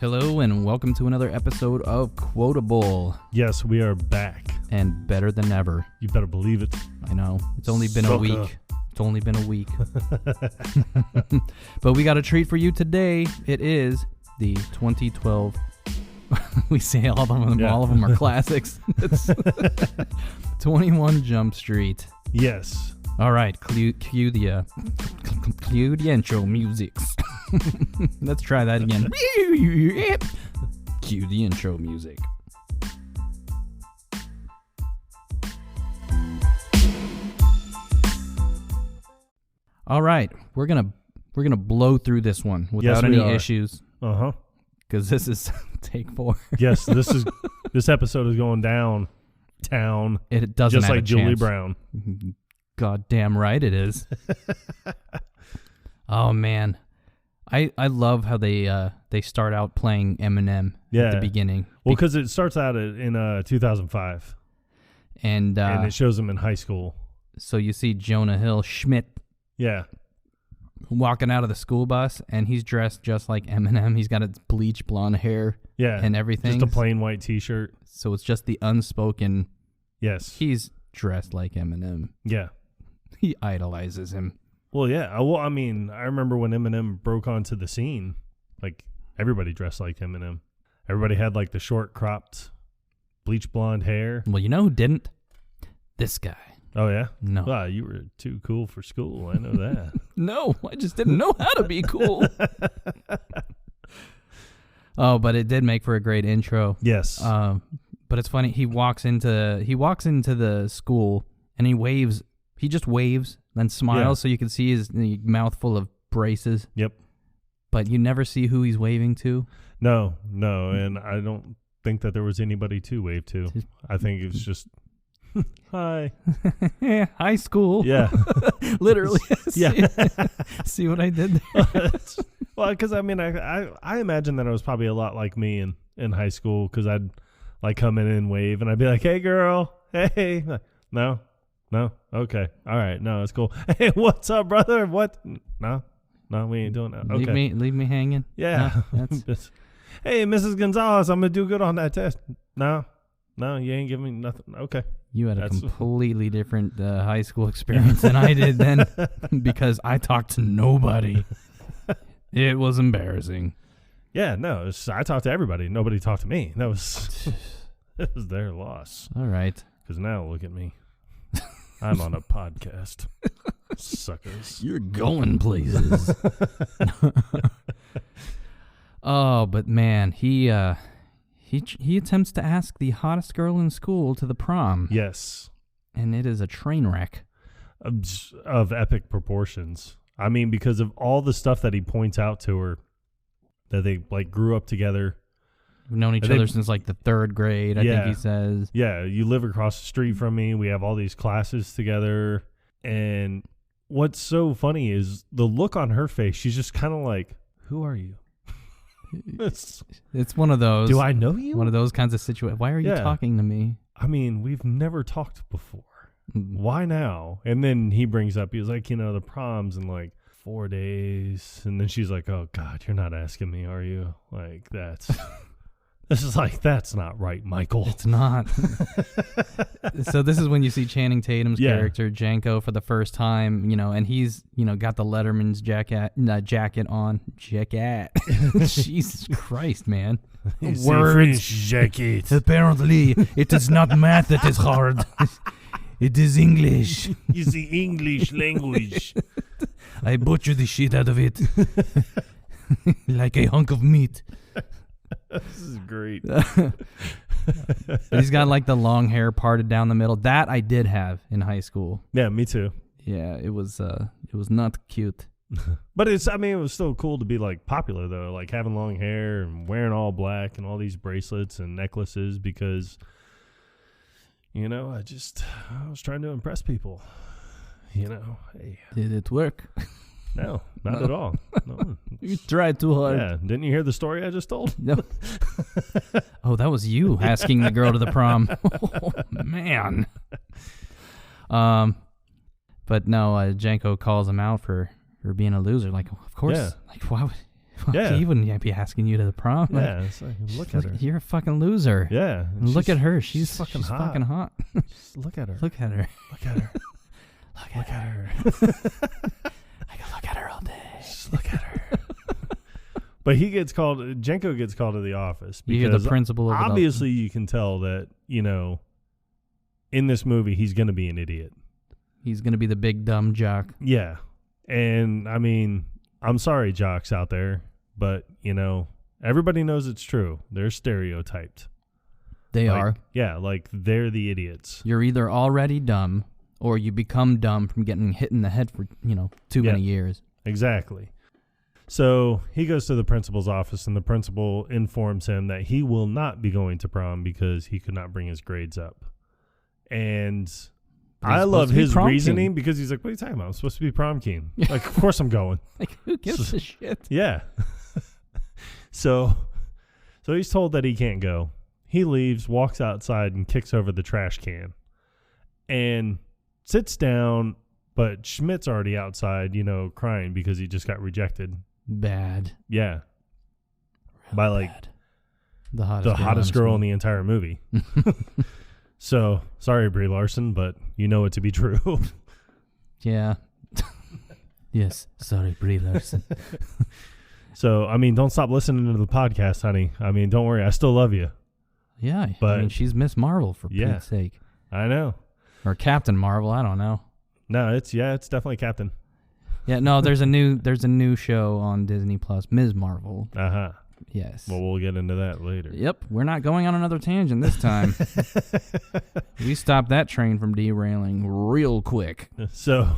Hello and welcome to another episode of Quotable. Yes, we are back. And better than ever. You better believe it. I know. It's only been a week. It's only been a week. But we got a treat for you today. It is the 2012. We say all of them are classics. It's 21 Jump Street. Yes. All right, cue the intro music. Let's try that again. Cue the intro music. All right, we're gonna blow through this one without any issues. Because this is take 4. Yes, this episode is going downtown. It doesn't just have like a Julie chance. Brown. God damn right it is. Oh man, I love how they start out playing Eminem at the beginning. Well, because it starts out in 2005, and it shows him in high school. So you see Jonah Hill Schmidt, walking out of the school bus, and he's dressed just like Eminem. He's got his bleach blonde hair, and everything. Just a plain white T-shirt. So it's just the unspoken. Yes, he's dressed like Eminem. Yeah. He idolizes him. Well, yeah. Well, I mean, I remember when Eminem broke onto the scene, like, everybody dressed like Eminem. Everybody had, like, the short, cropped, bleach blonde hair. Well, you know who didn't? This guy. Oh, yeah? No. Wow, you were too cool for school. I know that. No, I just didn't know how to be cool. Oh, but it did make for a great intro. Yes. But it's funny. He walks into the school, and he waves. He just waves, then smiles, so you can see his mouth full of braces. Yep. But you never see who he's waving to. No, and I don't think that there was anybody to wave to. I think it was just, hi. High school. Yeah. Literally. Yeah. See what I did there? Well, because, I mean, I imagine that it was probably a lot like me in high school, because I'd, like, come in and wave, and I'd be like, hey, girl, hey. No? Okay. All right. No, it's cool. Hey, what's up, brother? What? No, we ain't doing that. Okay. Leave me hanging. Yeah. No, hey, Mrs. Gonzalez, I'm going to do good on that test. No, you ain't giving me nothing. Okay. You had a completely different high school experience than I did then, because I talked to nobody. It was embarrassing. Yeah, no, I talked to everybody. Nobody talked to me. It was their loss. All right. Because now look at me. I'm on a podcast. Suckers. You're going places. Oh, but man, he attempts to ask the hottest girl in school to the prom. Yes. And it is a train wreck. Of epic proportions. I mean, because of all the stuff that he points out to her, that they, like, grew up together. We've known each other since, like, the 3rd grade, I think he says. Yeah, you live across the street from me. We have all these classes together. And what's so funny is the look on her face. She's just kind of like, who are you? It's one of those. Do I know you? One of those kinds of situations. Why are you talking to me? I mean, we've never talked before. Why now? And then he brings up, he was like, the prom's in, like, 4 days. And then she's like, oh, God, you're not asking me, are you? Like, that's... This is like, that's not right, Michael. It's not. So this is when you see Channing Tatum's character, Janko, for the first time, and he's, got the Letterman's jacket on. Jesus Christ, man. Words. Jacket. Apparently, it is not math that is hard. It is English. It's the English language. I butcher the shit out of it. Like a hunk of meat. This is great. He's got, like, the long hair parted down the middle. That I did have in high school. Yeah, me too. Yeah, it was not cute. But it was still cool to be, like, popular, though, like having long hair and wearing all black and all these bracelets and necklaces, because I was trying to impress people. Hey. Did it work? No, not at all. No. You tried too hard. Yeah, didn't you hear the story I just told? No. Oh, that was you asking the girl to the prom. Oh, man. But no, Janko calls him out for being a loser. Like, of course. Yeah. Like, why Yeah. He wouldn't be asking you to the prom. Yeah, it's like, look at her. You're a fucking loser. Yeah. And look at her. She's fucking hot. Just look at her. Look at her. Look at her. Look at her. I can look at her all day. Just look at her. But Jenko gets called to the office because You're the principal of obviously you can tell that, in this movie, he's going to be an idiot. He's going to be the big dumb jock. Yeah. And, I mean, I'm sorry, jocks out there, but, everybody knows it's true. They're stereotyped. They are. Yeah, like they're the idiots. You're either already dumb or you become dumb from getting hit in the head for, too many years. Exactly. So he goes to the principal's office, and the principal informs him that he will not be going to prom because he could not bring his grades up. And I love his reasoning because he's like, what are you talking about? I'm supposed to be prom king. Like, of course I'm going. Like, who gives a shit? Yeah. So he's told that he can't go. He leaves, walks outside, and kicks over the trash can. And sits down, but Schmidt's already outside, crying because he just got rejected. Bad. Yeah. Real By like bad. the hottest girl in the entire movie. So, sorry, Brie Larson, but you know it to be true. Yeah. Yes. Sorry, Brie Larson. So, I mean, don't stop listening to the podcast, honey. I mean, don't worry. I still love you. Yeah. But I mean, she's Miss Marvel, for Pete's sake. I know. Or Captain Marvel. I don't know. No, it's definitely Captain. Yeah, no, there's a new show on Disney Plus, Ms. Marvel. Uh-huh. Yes. Well, we'll get into that later. Yep, we're not going on another tangent this time. We stopped that train from derailing real quick. So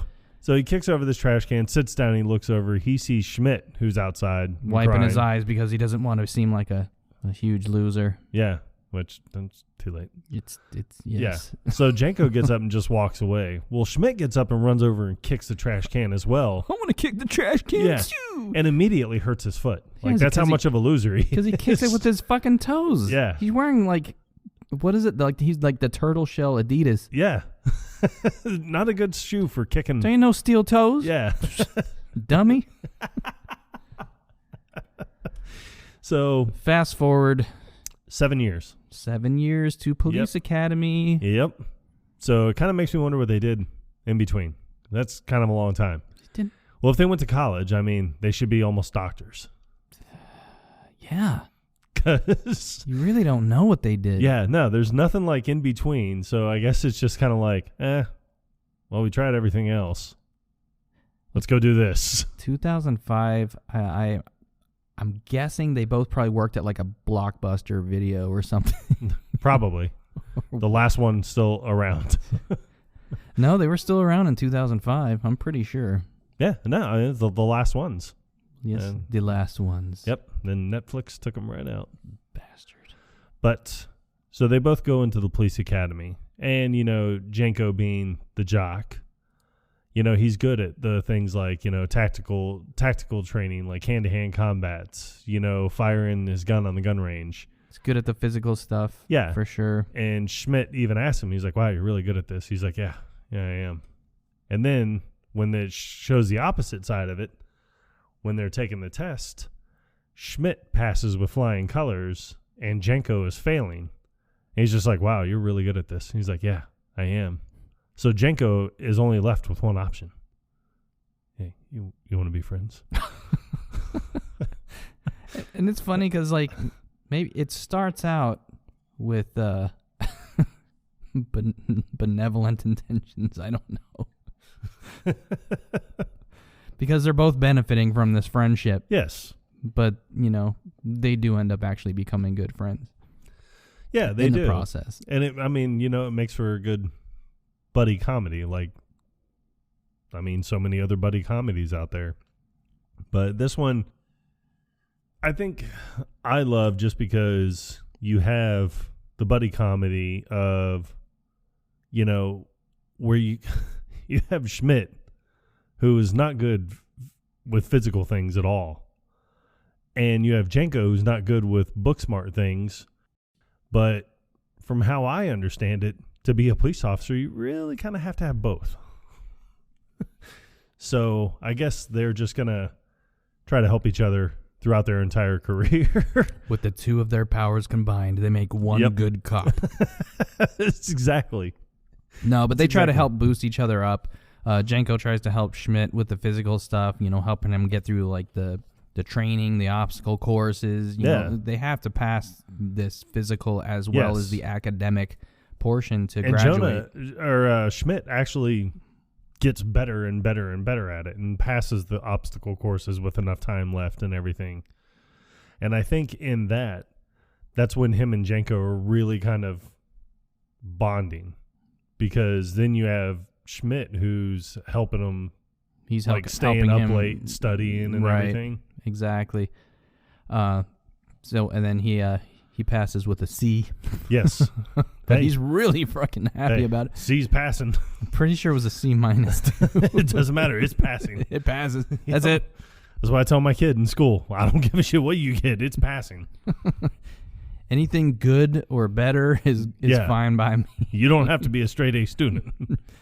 he kicks over this trash can, sits down, he looks over. He sees Schmidt, who's outside, wiping crying. his eyes because he doesn't want to seem like a huge loser. Yeah, which that's too late. It's yes. Yeah. So Jenko gets up and just walks away. Well, Schmidt gets up and runs over and kicks the trash can as well. I want to kick the trash can too. And immediately hurts his foot. Yeah, that's how much of a loser he is. Because he kicks it with his fucking toes. Yeah. He's wearing what is it? Like he's like the turtle shell Adidas. Yeah. Not a good shoe for kicking. There ain't no steel toes. Yeah. Dummy. So fast forward 7 years. 7 years to police academy. Yep. So it kind of makes me wonder what they did in between. That's kind of a long time. Well, if they went to college, I mean, they should be almost doctors. Yeah. Because you really don't know what they did. Yeah, no, there's nothing like in between. So I guess it's just kind of like, well, we tried everything else. Let's go do this. 2005, I'm guessing they both probably worked at like a Blockbuster Video or something. Probably. The last one still around. No, they were still around in 2005. I'm pretty sure. Yeah, no, the last ones. Yes, the last ones. Yep. Then Netflix took them right out. Bastard. But so they both go into the police academy, and Jenko being the jock, he's good at the things like tactical training, like hand-to-hand combats. Firing his gun on the gun range. He's good at the physical stuff. Yeah, for sure. And Schmidt even asked him, he's like, "Wow, you're really good at this." He's like, "Yeah, I am." And then when it shows the opposite side of it, when they're taking the test, Schmidt passes with flying colors and Jenko is failing. And he's just like, "Wow, you're really good at this." And he's like, "Yeah, I am." So Jenko is only left with one option. Hey, you want to be friends? And it's funny because maybe it starts out with benevolent intentions. I don't know. Because they're both benefiting from this friendship. Yes. But, they do end up actually becoming good friends. Yeah, they do. In the process. And it makes for a good buddy comedy. So many other buddy comedies out there. But this one, I think I love just because you have the buddy comedy of, where you have Schmidt, who is not good with physical things at all. And you have Jenko, who's not good with book smart things. But from how I understand it, to be a police officer, you really kind of have to have both. So I guess they're just going to try to help each other throughout their entire career. With the two of their powers combined, they make one good cop. Exactly. No, but they try to help boost each other up. Jenko tries to help Schmidt with the physical stuff, helping him get through like the training, the obstacle courses. You know, they have to pass this physical as well as the academic portion to graduate. Schmidt actually gets better and better and better at it and passes the obstacle courses with enough time left and everything. And I think in that's when him and Jenko are really kind of bonding, because then you have Schmidt who's helping him. He's like staying up late, studying and everything. Exactly. And then he passes with a C. Yes. But he's really fucking happy about it. C's passing. I'm pretty sure it was a C minus. It doesn't matter. It's passing. It passes. That's it. That's what I tell my kid in school. I don't give a shit what you get. It's passing. Anything good or better is fine by me. You don't have to be a straight A student.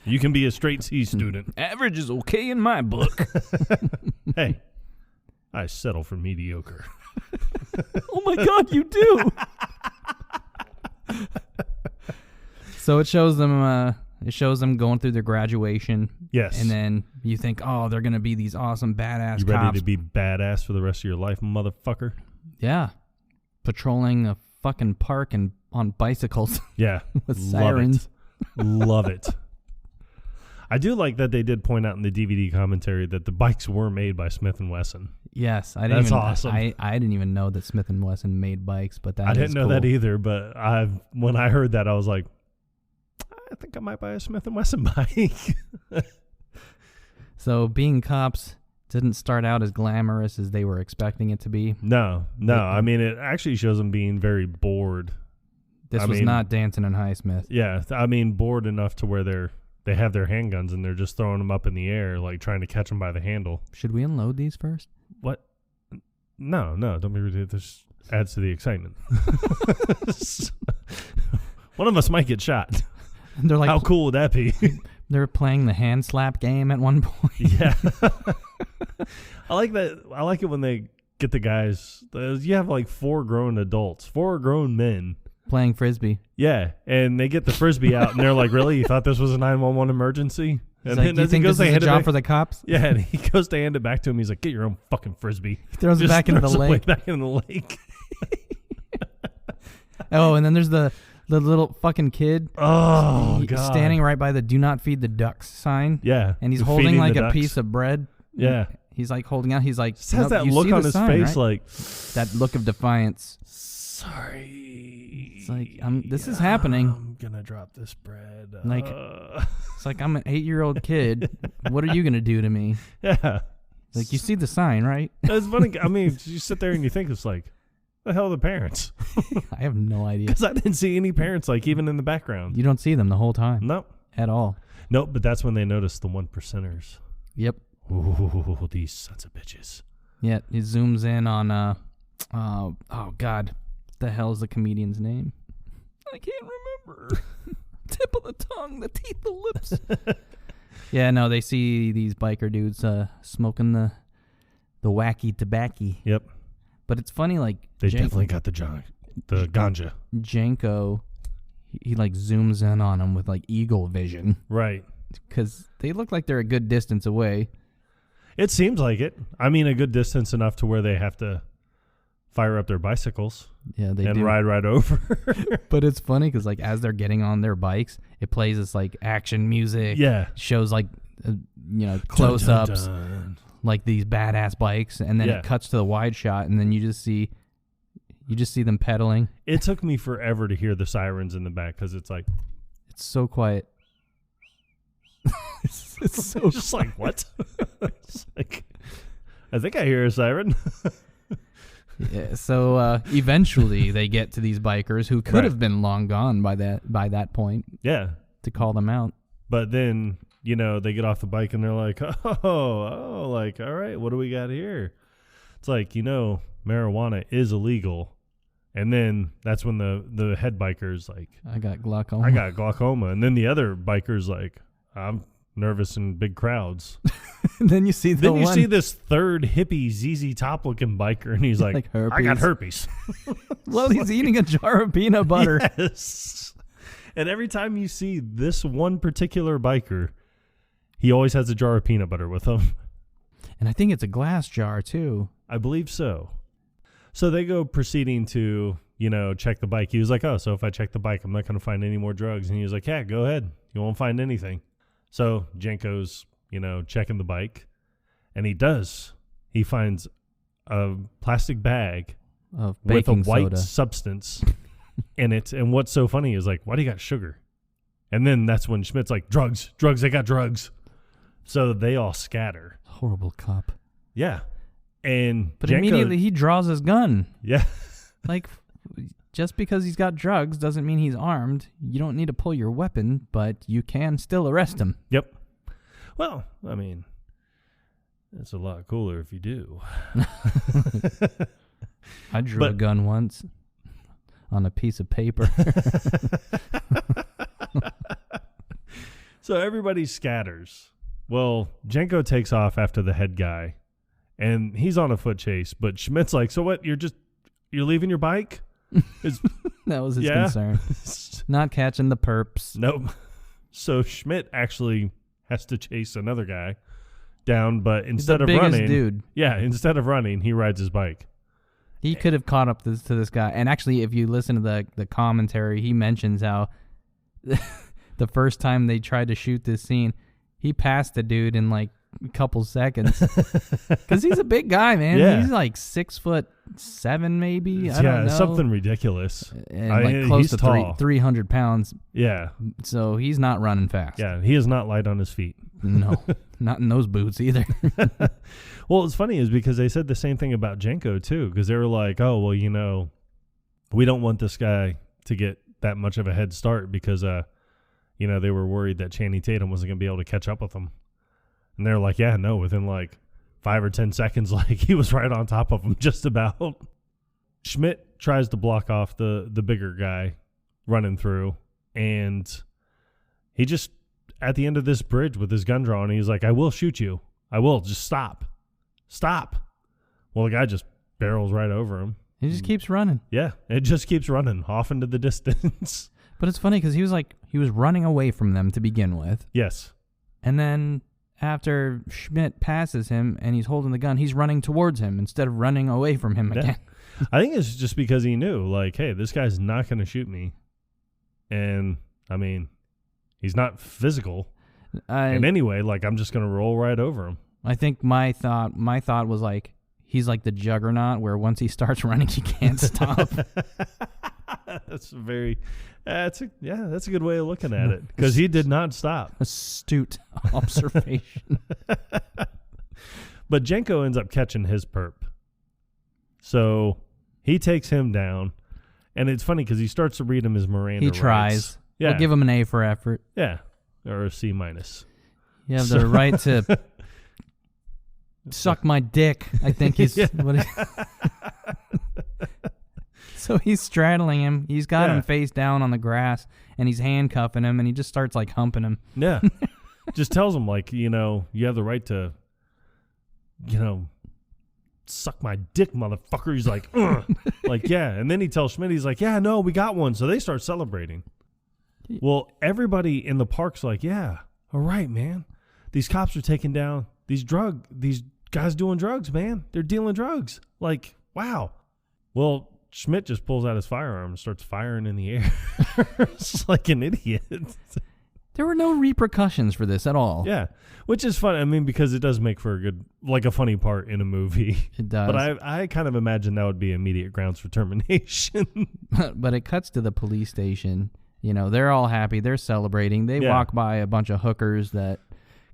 You can be a straight C student. Average is okay in my book. Hey, I settle for mediocre. Oh my God, you do. So it shows them going through their graduation. Yes. And then you think, oh, they're going to be these awesome badass you cops. Ready to be badass for the rest of your life, motherfucker? Yeah. Patrolling a fucking park and on bicycles. Yeah. With sirens. Love it. I do like that they did point out in the DVD commentary that the bikes were made by Smith & Wesson. Yes, That's awesome. I didn't even know that Smith & Wesson made bikes, but I didn't know that either. But when I heard that, I was like, I think I might buy a Smith & Wesson bike. So being cops didn't start out as glamorous as they were expecting it to be. No. I mean, it actually shows them being very bored. This was not Danton and Highsmith. Yeah, I mean, bored enough to where they have their handguns and they're just throwing them up in the air, like trying to catch them by the handle. Should we unload these first? What? No, don't be ridiculous. This adds to the excitement. One of us might get shot. And they're like, how cool would that be? They're playing the hand slap game at one point. Yeah. I like that. I like it when they get the guys. You have like 4 grown men. Playing Frisbee. Yeah, and they get the Frisbee out, and they're like, really? You thought this was a 911 emergency? And like, do you think this is a job for the cops? Yeah, and he goes to hand it back to him. He's like, get your own fucking Frisbee. He throws it back into the lake. Back in the lake. Oh, and then there's the little fucking kid. Oh, God. Standing right by the do not feed the ducks sign. Yeah. And he's holding like a piece of bread. Yeah. He's like holding out. He's like, just has that look on his face, right? Like that look of defiance. Sorry. It's like, this is happening. I'm gonna drop this bread. Like, it's like I'm an 8-year-old kid. What are you gonna do to me? Yeah. Like, you see the sign, right? It's funny. I mean, you sit there and you think, it's like, the hell are the parents? I have no idea. Because I didn't see any parents, like, even in the background. You don't see them the whole time. Nope. At all. Nope, but that's when they notice the 1%ers. Yep. Ooh, these sons of bitches. Yeah, it zooms in on, oh, God. What the hell is the comedian's name? I can't remember. Tip of the tongue, the teeth, the lips. Yeah, no, they see these biker dudes smoking the wacky tobacco. Yep. But it's funny, like... They definitely got the ganja. Jenko, he like zooms in on them with like eagle vision. Right. Because they look like they're a good distance away. It seems like it. I mean, a good distance enough to where they have to fire up their bicycles. Yeah, they do. And ride right over. But it's funny because like as they're getting on their bikes, it plays this like action music. Yeah. Shows like, close-ups. Dun, dun, dun. Like these badass bikes. And then it cuts to the wide shot and then you just see them pedaling. It took me forever to hear the sirens in the back because it's like... It's so quiet. it's so just like, what? It's like, I think I hear a siren. Yeah, so eventually they get to these bikers who could have been long gone by that point. Yeah. To call them out. But then, they get off the bike and they're like, oh, like, all right, what do we got here? It's like, marijuana is illegal. And then that's when the head biker's like, I got glaucoma. And then the other biker's like, nervous in big crowds. And then you see this third hippie ZZ Top looking biker, and he's like I got herpes. Well, he's eating a jar of peanut butter. Yes. And every time you see this one particular biker, he always has a jar of peanut butter with him. And I think it's a glass jar, too. I believe so. So they go proceeding to, check the bike. He was like, so if I check the bike, I'm not going to find any more drugs. And he was like, yeah, go ahead. You won't find anything. So Jenko's, checking the bike. And he does. He finds a plastic bag of with a baking white soda substance in it. And what's so funny is like, why do you got sugar? And then that's when Schmidt's like, drugs, they got drugs. So they all scatter. Horrible cop. Yeah. But immediately he draws his gun. Yeah. Like, just because he's got drugs doesn't mean he's armed. You don't need to pull your weapon, but you can still arrest him. Yep. Well, I mean, it's a lot cooler if you do. I drew a gun once on a piece of paper. So everybody scatters. Well, Jenko takes off after the head guy, and he's on a foot chase. But Schmidt's like, so what? You're leaving your bike? That was his concern. Not catching the perps. Nope. So Schmidt actually has to chase another guy down, but instead of running, dude. Yeah, instead of running, he rides his bike. He could have caught up to this guy. And actually, if you listen to the commentary, he mentions how the first time they tried to shoot this scene, he passed the dude in like a couple seconds. Because he's a big guy, man. Yeah. He's like 6'7", maybe. I don't know. Something ridiculous. And like close to 300 pounds. Yeah. So he's not running fast. Yeah, he is not light on his feet. No, not in those boots either. Well, what's funny is because they said the same thing about Jenko, too, because they were like, oh, well, we don't want this guy to get that much of a head start because, they were worried that Channing Tatum wasn't going to be able to catch up with him. And they're like, yeah, no, within like 5 or 10 seconds, like he was right on top of him just about. Schmidt tries to block off the bigger guy running through, and he just, at the end of this bridge with his gun drawn, he's like, I will shoot you. I will. Just stop. Stop. Well, the guy just barrels right over him. He just keeps running. Yeah, it just keeps running off into the distance. But it's funny because he was running away from them to begin with. Yes. And then after Schmidt passes him and he's holding the gun, he's running towards him instead of running away from him again. I think it's just because he knew, like, hey, this guy's not going to shoot me. And, I mean, he's not physical in any way. Like, I'm just going to roll right over him. I think my thought was like, he's like the juggernaut where once he starts running, he can't stop. That's a good way of looking at it because he did not stop. Astute observation. But Jenko ends up catching his perp. So he takes him down, and it's funny because he starts to read him his Miranda rights. He tries. Yeah. We'll give him an A for effort. Yeah, or a C-. You have the right to suck my dick, I think he's... So he's straddling him. He's got him face down on the grass, and he's handcuffing him, and he just starts, like, humping him. Yeah. Just tells him, like, you have the right to, suck my dick, motherfucker. He's like, ugh. Like, yeah. And then he tells Schmidt, he's like, yeah, no, we got one. So they start celebrating. Well, everybody in the park's like, yeah, all right, man. These cops are taking down these guys doing drugs, man. They're dealing drugs. Like, wow. Well, Schmidt just pulls out his firearm and starts firing in the air. It's like an idiot. There were no repercussions for this at all. Yeah, which is fun. I mean, because it does make for a funny part in a movie. It does. But I kind of imagine that would be immediate grounds for termination. But it cuts to the police station. They're all happy. They're celebrating. They walk by a bunch of hookers that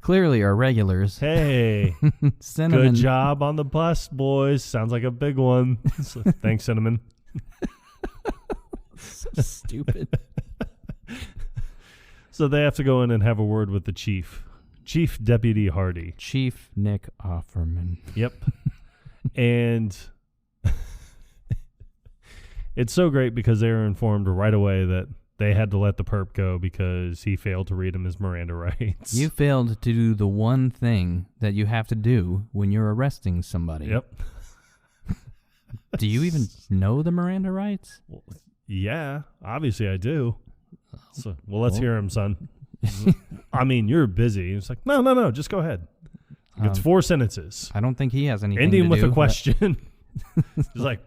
clearly are regulars. Hey, Cinnamon. Good job on the bus, boys. Sounds like a big one. So, thanks, Cinnamon. So stupid. So they have to go in and have a word with the chief. Chief Deputy Hardy. Chief Nick Offerman. Yep. And it's so great because they are informed right away that they had to let the perp go because he failed to read him his Miranda rights. You failed to do the one thing that you have to do when you're arresting somebody. Yep. Do you even know the Miranda rights? Well, yeah, obviously I do. So, let's hear him, son. I mean, you're busy. It's like, no, just go ahead. It's 4 sentences. I don't think he has anything ending to with do, a question. It's like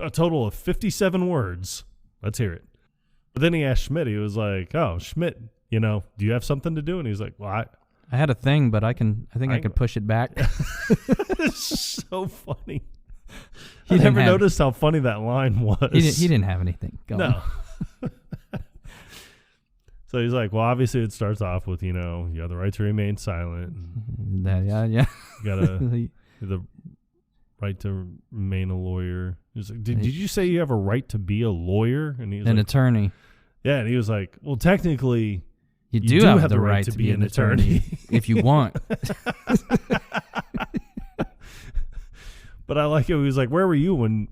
a total of 57 words. Let's hear it. But then he asked Schmidt. He was like, "Oh, Schmidt, do you have something to do?" And he's like, "Well, I had a thing, but I can push it back." It's so funny. He I never noticed how funny that line was. He didn't have anything going. No. So he's like, well, obviously it starts off with, you have the right to remain silent. Yeah. You got the right to remain a lawyer. He's like, did you say you have a right to be a lawyer? And he's an attorney. Yeah, and he was like, well, technically, you do have the right to be an attorney if you want. But I like it. He was like, where were you when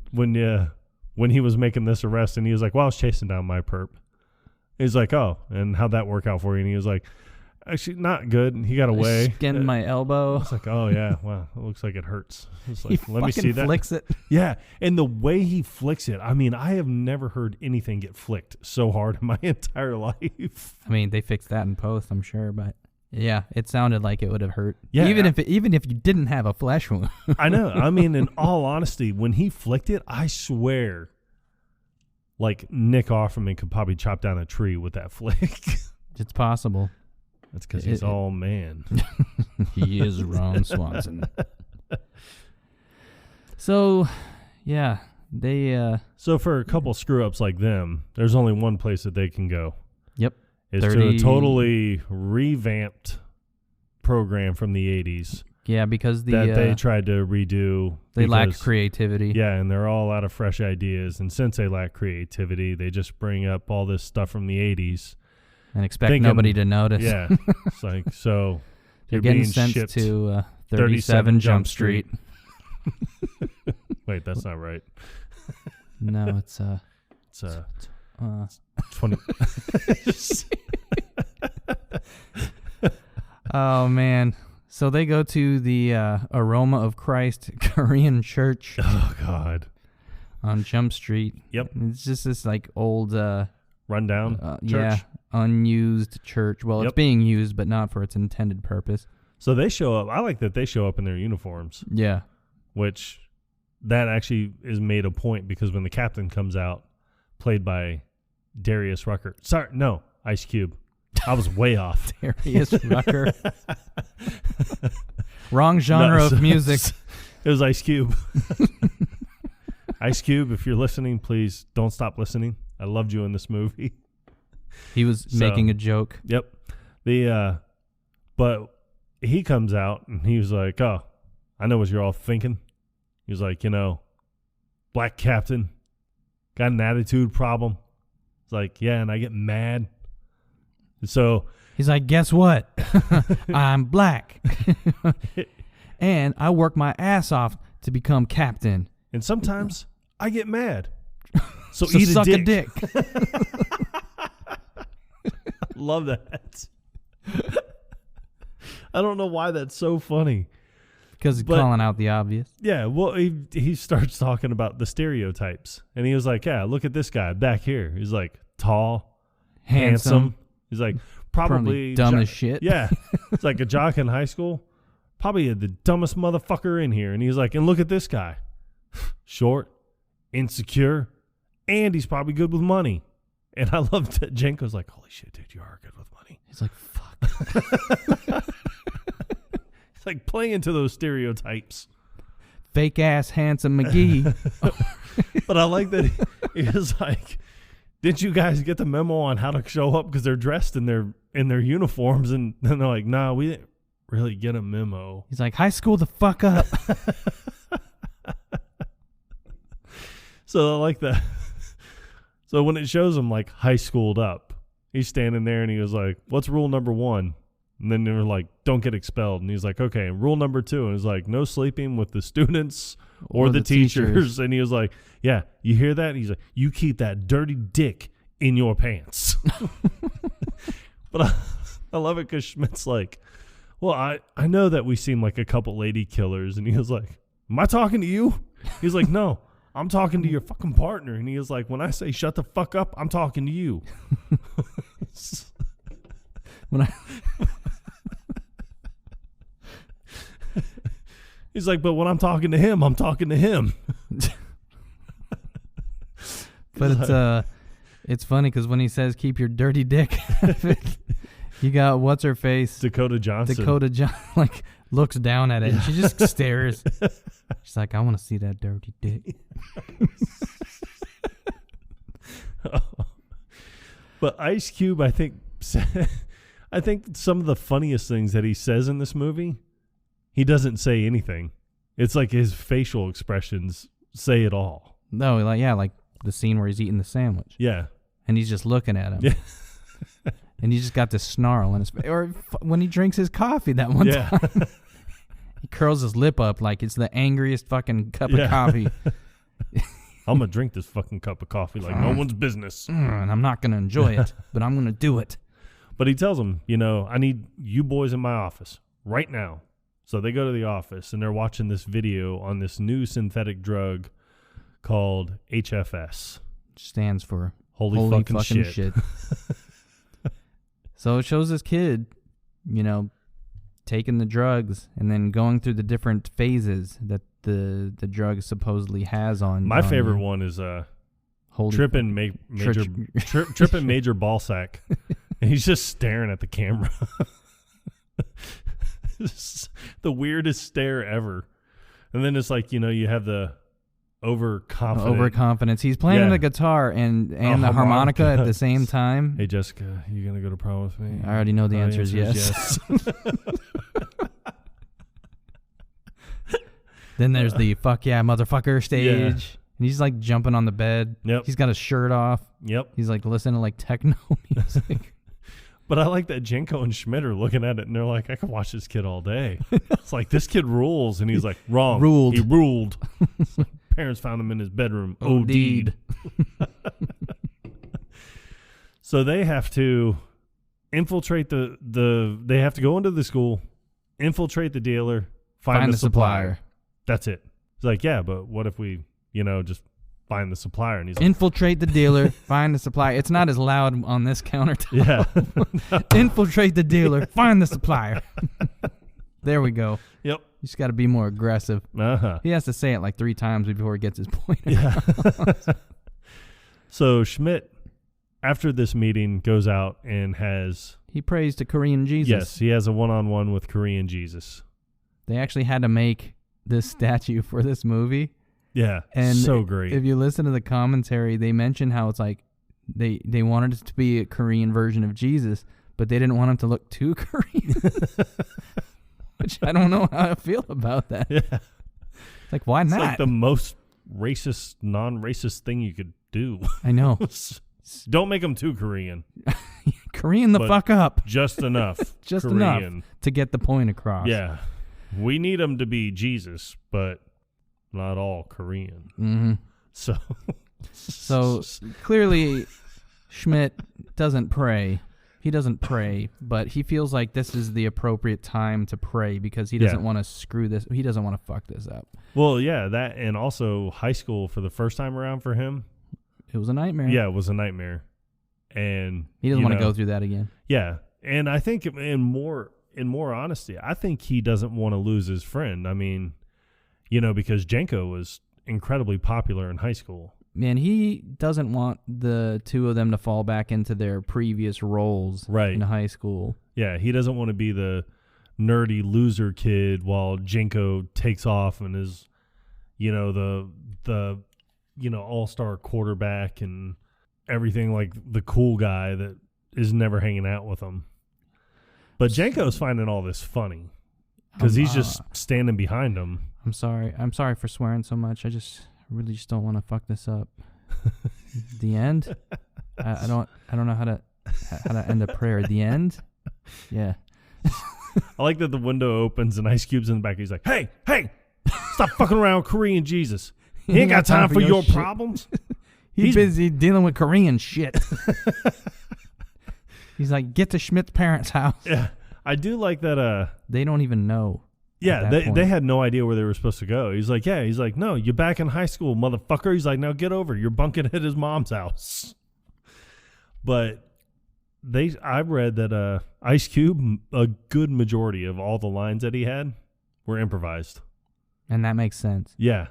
he was making this arrest? And he was like, well, I was chasing down my perp. He's like, oh, and how'd that work out for you? And he was like, actually, not good. And he got away. Skinned my elbow. It's like, oh, yeah, wow, it looks like it hurts. It's like, let me see that. He flicks it. Yeah, and the way he flicks it, I mean, I have never heard anything get flicked so hard in my entire life. I mean, they fixed that in post, I'm sure, but yeah, it sounded like it would have hurt. Yeah, even if you didn't have a flesh wound. I know. I mean, in all honesty, when he flicked it, I swear, like Nick Offerman could probably chop down a tree with that flick. It's possible. That's because he's all man. He is Ron Swanson. So, yeah, they. So for a couple screw ups like them, there's only one place that they can go. Yep. It's to a totally revamped program from the 80s. Yeah, because they tried to redo. They lack creativity. Yeah, and they're all out of fresh ideas. And since they lack creativity, they just bring up all this stuff from the 80s. And expect nobody to notice. Yeah. It's like, so you're getting sent to 37 Jump Street. Wait, that's not right. No, it's 20. Oh, man. So they go to the Aroma of Christ Korean church. Oh, God. On Jump Street. Yep. It's just this like old rundown church. Yeah, unused church. Well, It's being used, but not for its intended purpose. So they show up. I like that they show up in their uniforms. Yeah. Which that actually is made a point because when the captain comes out, played by Darius Rucker. Sorry, no, Ice Cube. I was way off. Darius Rucker. Wrong genre of music. It was Ice Cube. Ice Cube, if you're listening, please don't stop listening. I loved you in this movie. He was making a joke. Yep. But he comes out and he was like, oh, I know what you're all thinking. He was like, black captain, got an attitude problem. It's like, yeah, and I get mad. So he's like, guess what? I'm black. And I work my ass off to become captain. And sometimes I get mad. So eat suck a dick. Love that. I don't know why that's so funny. Because he's calling out the obvious. Yeah, well, he starts talking about the stereotypes. And he was like, yeah, look at this guy back here. He's like tall, handsome. He's like, probably dumb as shit. Yeah. It's like a jock in high school. Probably the dumbest motherfucker in here. And he's like, and look at this guy. Short, insecure, and he's probably good with money. And I love that Jenko's like, holy shit, dude, you are good with money. He's like, fuck. It's like playing into those stereotypes. Fake ass handsome McGee. But I like that he was like, did you guys get the memo on how to show up? Because they're dressed in their uniforms. And then they're like, nah, we didn't really get a memo. He's like, high school the fuck up. So I like that. So when it shows him like high schooled up, he's standing there and he was like, what's rule number 1? And then they were like, don't get expelled. And he's like, okay, rule number 2. And he's like, no sleeping with the students or the teachers. And he was like, yeah, you hear that? He's like, you keep that dirty dick in your pants. But I love it because Schmidt's like, well, I know that we seem like a couple lady killers. And he was like, am I talking to you? He's like, no, I'm talking to your fucking partner. And he was like, when I say shut the fuck up, I'm talking to you. He's like, but when I'm talking to him, I'm talking to him. But it's funny because when he says keep your dirty dick, you got what's her face, Dakota Johnson, like looks down at it and she just stares. She's like, I want to see that dirty dick. But Ice Cube, I think some of the funniest things that he says in this movie, he doesn't say anything. It's like his facial expressions say it all. No, like the scene where he's eating the sandwich. Yeah. And he's just looking at him. Yeah. And he's just got this snarl in his face. Or when he drinks his coffee that one time. He curls his lip up like it's the angriest fucking cup of coffee. I'm going to drink this fucking cup of coffee like no one's business. And I'm not going to enjoy it, but I'm going to do it. But he tells them, I need you boys in my office right now. So they go to the office and they're watching this video on this new synthetic drug called HFS. Stands for Holy fucking shit. So it shows this kid, taking the drugs and then going through the different phases that the drug supposedly has on. My favorite one is tripping major ball sack. And he's just staring at the camera. It's the weirdest stare ever. And then it's like, you have the overconfidence. He's playing the guitar and the harmonica at the same time. Hey, Jessica, you going to go to prom with me? I already know the answer is yes. Then there's the fuck yeah, motherfucker stage. Yeah. And he's like jumping on the bed. Yep. He's got his shirt off. Yep. He's like listening to like techno music. But I like that Jenko and Schmidt are looking at it and they're like, I could watch this kid all day. It's like, this kid rules. And he's like, wrong. Ruled. He ruled. Like, parents found him in his bedroom. OD'd. So they have to infiltrate they have to go into the school, infiltrate the dealer, find the supplier. That's it. It's like, yeah, but what if we, just find the supplier? And he's like, infiltrate the dealer, find the supplier. It's not as loud on this countertop. Yeah. Infiltrate the dealer, find the supplier. There we go. Yep. You just got to be more aggressive. Uh-huh. He has to say it like 3 times before he gets his point. Yeah. So Schmidt, after this meeting, goes out and he prays to Korean Jesus. Yes, he has a one-on-one with Korean Jesus. They actually had to make this statue for this movie. Yeah, and so great. If you listen to the commentary, they mention how it's like they wanted it to be a Korean version of Jesus, but they didn't want him to look too Korean. Which I don't know how I feel about that. Yeah. Like, why not? It's like the most racist, non-racist thing you could do. I know. Don't make them too Korean. Korean the fuck up. Just enough. Just Korean. enough to get the point across. Yeah. We need them to be Jesus, but not all Korean. Mm-hmm. So clearly Schmidt doesn't pray. He doesn't pray, but he feels like this is the appropriate time to pray because he doesn't want to screw this. He doesn't want to fuck this up. Well, yeah, that and also high school for the first time around for him. It was a nightmare. Yeah, it was a nightmare. And he doesn't want to go through that again. Yeah. And I think in more honesty, I think he doesn't want to lose his friend. I mean, because Jenko was incredibly popular in high school. Man, he doesn't want the two of them to fall back into their previous roles in high school. Yeah, he doesn't want to be the nerdy loser kid while Jenko takes off and is, the all-star quarterback and everything, like the cool guy that is never hanging out with him. But Jenko's finding all this funny because he's just standing behind him. I'm sorry for swearing so much. I really just don't want to fuck this up. The end? I don't know how to end a prayer. The end? Yeah. I like that the window opens and Ice Cube's in the back. He's like, hey, stop fucking around with Korean Jesus. He ain't got time for your problems. He's busy dealing with Korean shit. He's like, get to Schmidt's parents' house. Yeah. I do like that. They don't even know. Yeah, they had no idea where they were supposed to go. He's like, no, you're back in high school, motherfucker. He's like, now get over. You're bunking at his mom's house. But I read that Ice Cube, a good majority of all the lines that he had were improvised. And that makes sense. Yeah.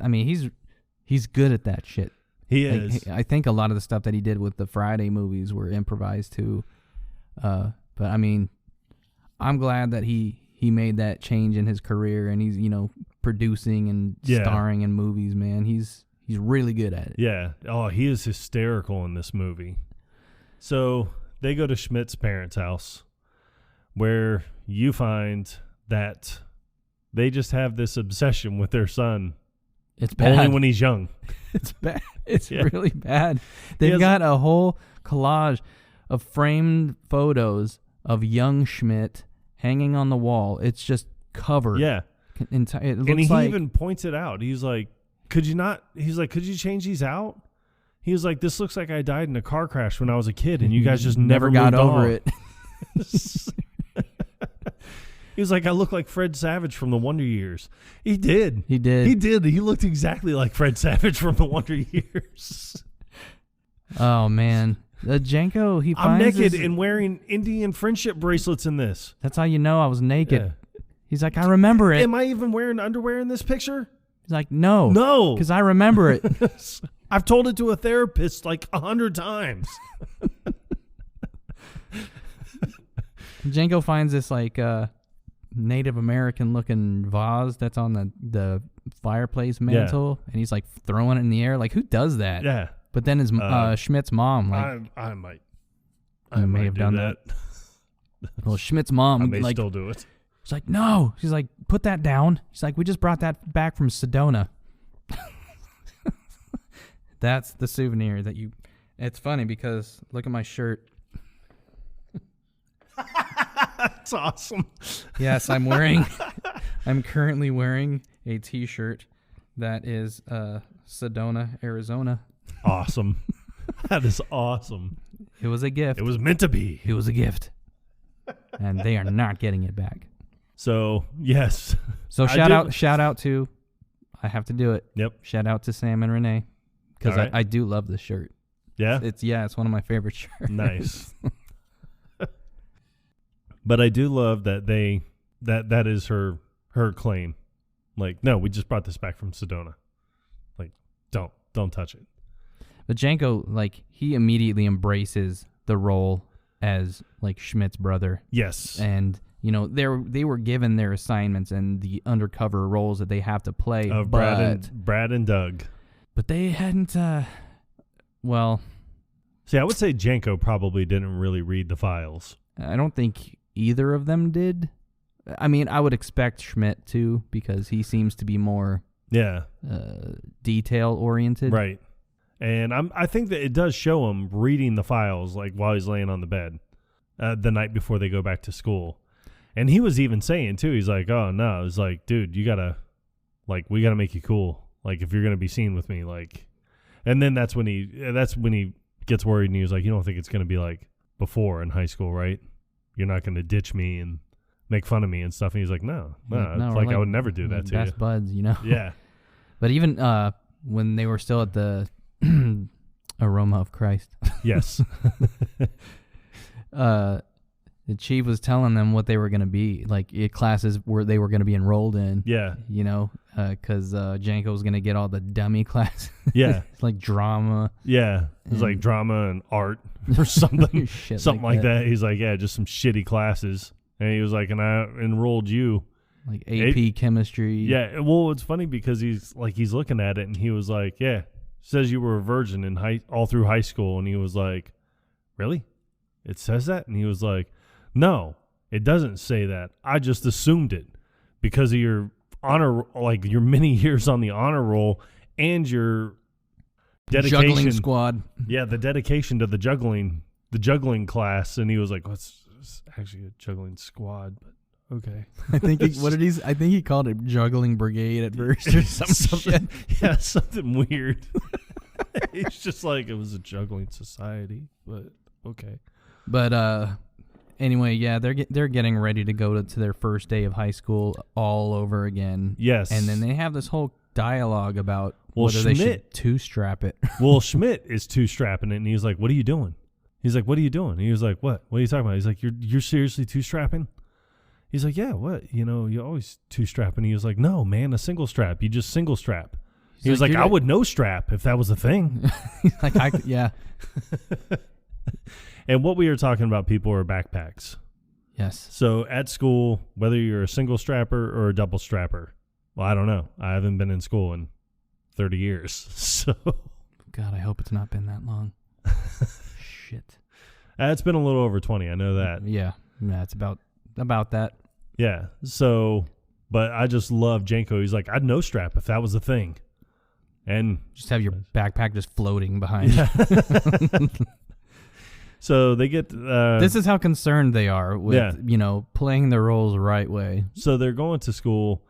I mean, he's good at that shit. He is. I think a lot of the stuff that he did with the Friday movies were improvised too. But I mean, I'm glad that he made that change in his career, and he's, producing and starring in movies, man. He's really good at it. Yeah. Oh, he is hysterical in this movie. So they go to Schmidt's parents' house, where you find that they just have this obsession with their son. It's bad. Only when he's young. It's bad. It's really bad. They've got a whole collage of framed photos of young Schmidt hanging on the wall. It's just covered. Yeah. It looks and he even points it out. He's like, could you change these out? He was like, this looks like I died in a car crash when I was a kid, and you guys just never got moved over on. it. He was like, I look like Fred Savage from the Wonder Years. He did. He did. He looked exactly like Fred Savage from the Wonder Years. Oh, man. Janko, he finds I'm naked and wearing Indian friendship bracelets in this. That's how you know I was naked. Yeah. He's like, I remember it. Am I even wearing underwear in this picture? He's like, no. No. Because I remember it. I've told it to a therapist like 100 times. Janko finds this like Native American looking vase that's on the fireplace mantle, and he's like throwing it in the air. Like, who does that? Yeah. But then his Schmidt's mom, like, I might have done that. Well, Schmidt's mom, I may still do it. She's like, no. She's like, put that down. She's like, we just brought that back from Sedona. That's the souvenir that you. It's funny because look at my shirt. That's awesome. Yes, I'm currently wearing a T-shirt that is Sedona, Arizona. Awesome. That is awesome. It was a gift. It was meant to be. It was a gift. And they are not getting it back. So, yes. So shout out to, I have to do it. Yep. Shout out to Sam and Renee. Because right. I do love this shirt. Yeah? It's one of my favorite shirts. Nice. But I do love that that is her claim. Like, no, we just brought this back from Sedona. Like, don't touch it. But Janko, like, he immediately embraces the role as like Schmidt's brother. Yes. And they were given their assignments and the undercover roles that they have to play. Of Brad and Doug. But they hadn't well, see, I would say Janko probably didn't really read the files. I don't think either of them did. I mean, I would expect Schmidt to, because he seems to be more detail oriented. Right. And I think that it does show him reading the files like while he's laying on the bed the night before they go back to school. And he was even saying too, he's like, oh no, it's like, dude, we gotta make you cool. Like, if you're gonna be seen with me, like, and then that's when he gets worried, and he was like, you don't think it's gonna be like before in high school, right? You're not gonna ditch me and make fun of me and stuff. And he's like, no, it's like I would never do that to you. Best buds, Yeah. But even when they were still at the Aroma of Christ. Yes. The chief was telling them what they were going to be, like classes where they were going to be enrolled in. Yeah. Because Janko was going to get all the dummy classes. Yeah. Like drama. Yeah. It was like drama and art or something. Something like that. He's like, yeah, just some shitty classes. And he was like, and I enrolled you. Like AP chemistry. Yeah. Well, it's funny because he's looking at it and he was like, yeah, says you were a virgin in all through high school. And he was like, really? It says that? And he was like, no, it doesn't say that. I just assumed it because of your honor, like your many years on the honor roll and your dedication. Juggling squad. Yeah, the dedication to the juggling class. And he was like, it's actually a juggling squad, but okay. I think he called it juggling brigade at first or some shit. Yeah, something weird. It's just like it was a juggling society, but okay. But anyway, yeah, they're getting ready to go to their first day of high school all over again. Yes. And then they have this whole dialogue about whether they should two-strap it. Well, Schmidt is two-strapping it, and he's like, what are you doing? He's like, what are you doing? And he was like, what? What are you talking about? He's like, you're seriously two-strapping? He's like, yeah, what? You know, you always two-strapping. He was like, no, man, a single strap. You just single strap. He was like, I would no strap if that was a thing. Yeah. And what we were talking about, people are backpacks. Yes. So at school, whether you're a single strapper or a double strapper, well, I don't know. I haven't been in school in 30 years. So, God, I hope it's not been that long. Shit. It's been a little over 20. I know that. Yeah. It's about that. Yeah. So, but I just love Janko. He's like, I'd no strap if that was a thing. And just have your backpack just floating behind you. So they get... this is how concerned they are with, playing the roles the right way. So they're going to school,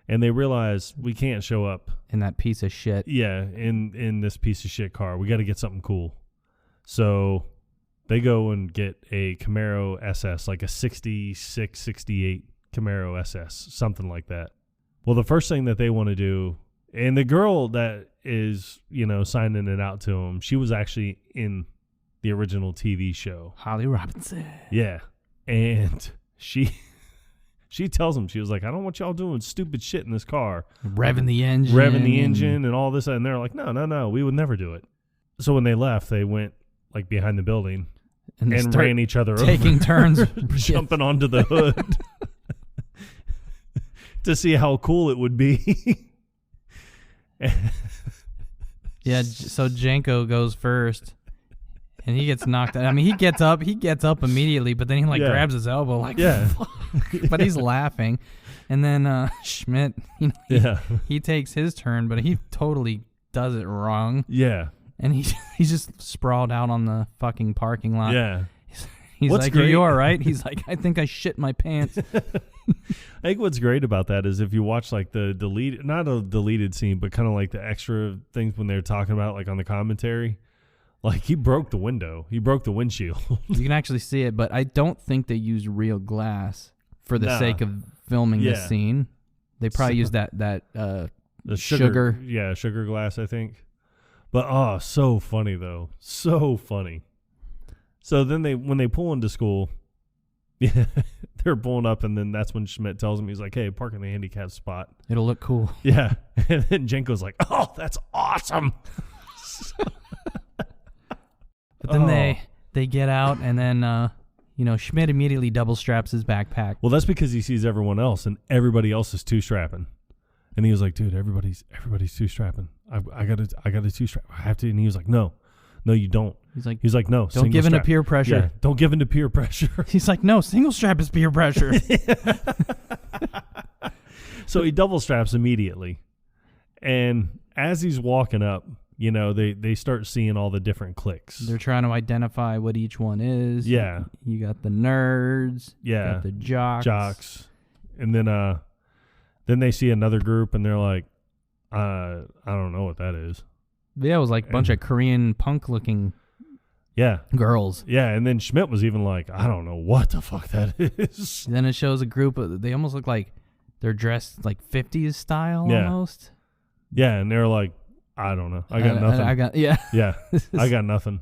and they realize we can't show up. In that piece of shit. Yeah, in this piece of shit car. We got to get something cool. So they go and get a Camaro SS, like a 66, 68 Camaro SS, something like that. Well, the first thing that they want to do, and the girl that is, signing it out to them, she was actually in the original TV show. Holly Robinson. Yeah. And she tells him, she was like, I don't want y'all doing stupid shit in this car. Revving the engine and all this. And they're like, no, we would never do it. So when they left, they went like behind the building and ran each other taking over. turns. Jumping onto the hood to see how cool it would be. Yeah, so Janko goes first. And he gets knocked out. I mean, he gets up immediately, but then he grabs his elbow fuck. But he's laughing. And then Schmidt, he takes his turn, but he totally does it wrong. Yeah. And he's just sprawled out on the fucking parking lot. Yeah. He's like, are you all right? He's like, I think I shit my pants. I think what's great about that is if you watch like the deleted, not a deleted scene, but kind of like the extra things when they're talking about like on the commentary. Like, he broke the window. He broke the windshield. You can actually see it, but I don't think they used real glass for the sake of filming this scene. They probably used that the sugar. Yeah, sugar glass, I think. But, so funny, though. So funny. So then when they pull into school, they're pulling up, and then that's when Schmidt tells him, he's like, hey, park in the handicap spot. It'll look cool. Yeah. And then Janko's like, oh, that's awesome. But then they get out, and then Schmidt immediately double straps his backpack. Well, that's because he sees everyone else, and everybody else is two strapping, and he was like, "Dude, everybody's two strapping. I got a two strap. I have to." And he was like, "No, you don't." He's like, "No, don't give in to peer pressure. Yeah, don't give in to peer pressure." He's like, "No, single strap is peer pressure." So he double straps immediately, and as he's walking up, they start seeing all the different cliques. They're trying to identify what each one is. Yeah. You got the nerds. Yeah. You got the jocks. And then they see another group, and they're like, I don't know what that is. Yeah, it was like a bunch of Korean punk-looking girls. Yeah, and then Schmidt was even like, I don't know what the fuck that is. Then it shows a group they almost look like they're dressed like 50s style almost. Yeah, and they're like, I don't know. I got nothing. Yeah. I got nothing.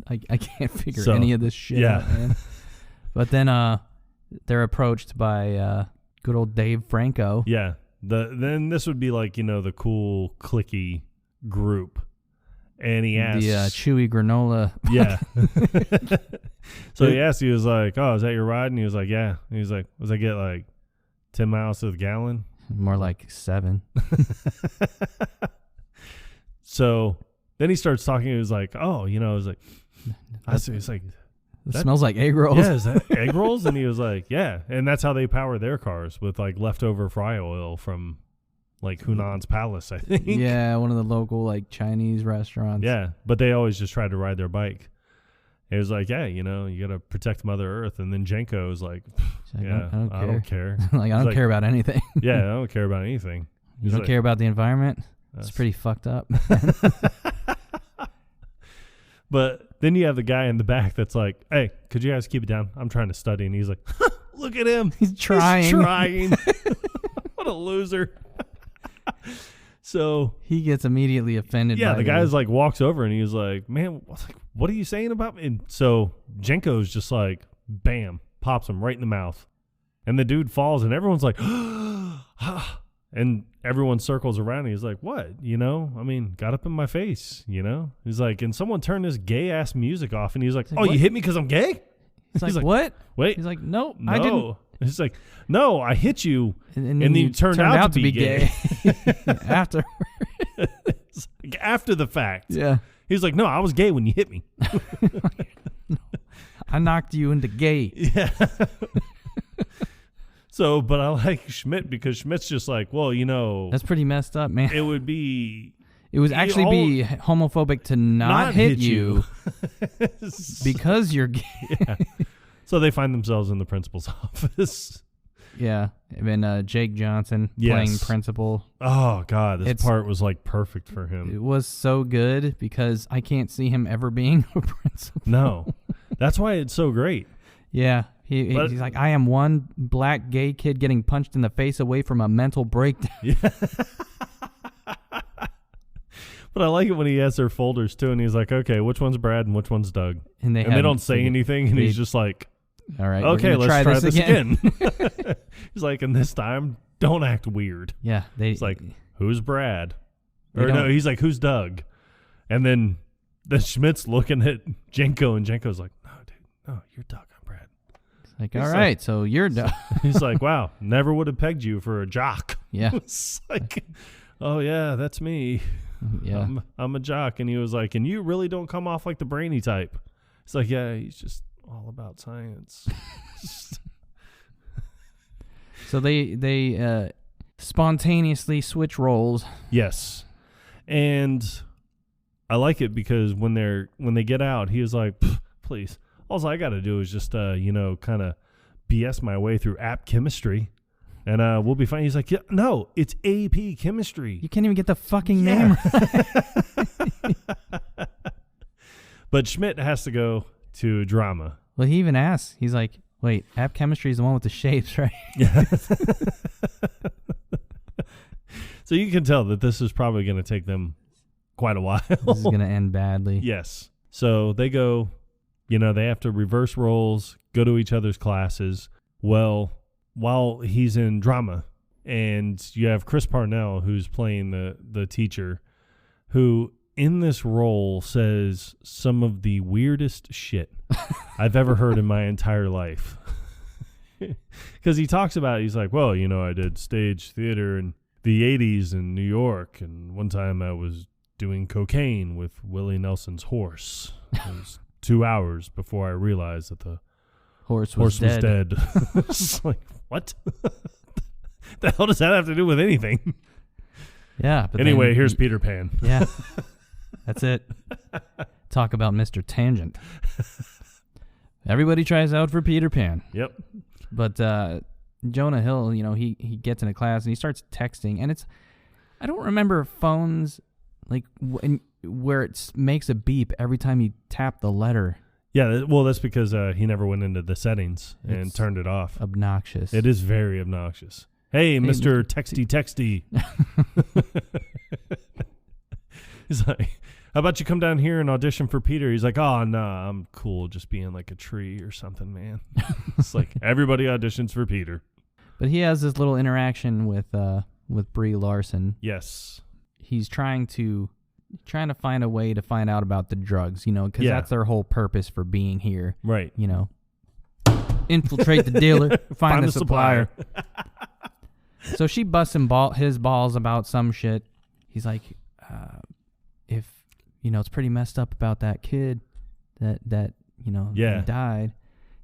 I can't figure any of this shit out, man. But then they're approached by good old Dave Franco. Yeah. Then this would be like, the cool clicky group. And he asks the chewy granola. Yeah. So he asked, he was like, oh, is that your ride? And he was like, yeah. And he was like, does I get like 10 miles to the gallon? More like 7. So then he starts talking. He was like, "Oh, it was like, it's like, it smells like egg rolls." Yeah, is that egg rolls? And he was like, "Yeah," and that's how they power their cars, with like leftover fry oil from like Hunan's Palace, I think. Yeah, one of the local like Chinese restaurants. Yeah, but they always just try to ride their bike. It was like, yeah, you got to protect Mother Earth. And then Janko was like, yeah, I don't care. Like, I don't care about anything. Yeah, I don't care about anything. You don't care about the environment? It's pretty fucked up. But then you have the guy in the back that's like, hey, could you guys keep it down? I'm trying to study. And he's like, look at him. He's trying. He's trying. What a loser. So he gets immediately offended. Yeah, by the guy's like walks over and he's like, man, what are you saying about me? And so Jenko's just like, bam, pops him right in the mouth. And the dude falls and everyone's like, and everyone circles around and he's like, what? You know, I mean, got up in my face, you know? He's like, and someone turned this gay ass music off and he's like, oh, what? You hit me because I'm gay? He's like, what? Wait. He's like, no, no. I didn't. He's like, no, I hit you. And then you turned out to be gay. After. Like after the fact. Yeah. He's like, no, I was gay when you hit me. No, I knocked you into gay. Yeah. So, but I like Schmidt because Schmidt's just like, well, you know. That's pretty messed up, man. It would be. It would actually be homophobic to not hit you because you're gay. Yeah. So they find themselves in the principal's office. Yeah. And Jake Johnson playing principal. Oh, God. This part was like perfect for him. It was so good because I can't see him ever being a principal. No. That's why it's so great. Yeah. He's like, I am one black gay kid getting punched in the face away from a mental breakdown. Yeah. But I like it when he has their folders too, and he's like, okay, which one's Brad and which one's Doug? And they don't say anything, and he's just like, all right, okay, let's try this again. He's like, and this time, don't act weird. Yeah. He's like, who's Brad? Or no, he's like, who's Doug? And then Schmidt's looking at Jenko, and Jenko's like, no, dude, no, you're Doug. Like, all right, so you're done. He's like, wow, never would have pegged you for a jock. Yeah. It's like, oh, yeah, that's me. Yeah. I'm a jock. And he was like, and you really don't come off like the brainy type. It's like, yeah, he's just all about science. So they spontaneously switch roles. Yes. And I like it because when they get out, he was like, please. All I got to do is just, kind of BS my way through app chemistry, and we'll be fine. He's like, yeah, no, it's AP chemistry. You can't even get the fucking name right. But Schmidt has to go to drama. Well, he even asks. He's like, wait, app chemistry is the one with the shapes, right? Yeah. So you can tell that this is probably going to take them quite a while. This is going to end badly. Yes. So they go... they have to reverse roles, go to each other's classes. Well, while he's in drama, and you have Chris Parnell, who's playing the teacher, who in this role says some of the weirdest shit I've ever heard in my entire life. Because he talks about, he's like, well, I did stage theater in the 80s in New York, and one time I was doing cocaine with Willie Nelson's horse. It was 2 hours before I realized that the horse was dead. It's like, what? The hell does that have to do with anything? Yeah. But anyway, here's Peter Pan. Yeah. That's it. Talk about Mr. Tangent. Everybody tries out for Peter Pan. Yep. But Jonah Hill, he gets into class and he starts texting. And I don't remember phones like where it makes a beep every time you tap the letter. Yeah, well, that's because he never went into the settings and turned it off. Obnoxious. It is very obnoxious. Hey, Mr. Texty. He's like, how about you come down here and audition for Peter? He's like, oh, nah, I'm cool just being like a tree or something, man. It's like everybody auditions for Peter. But he has this little interaction with Brie Larson. Yes. He's trying to find a way to find out about the drugs, because that's their whole purpose for being here. Right. Infiltrate the dealer, find the supplier. So she busts his balls about some shit. He's like, if, it's pretty messed up about that kid that he died.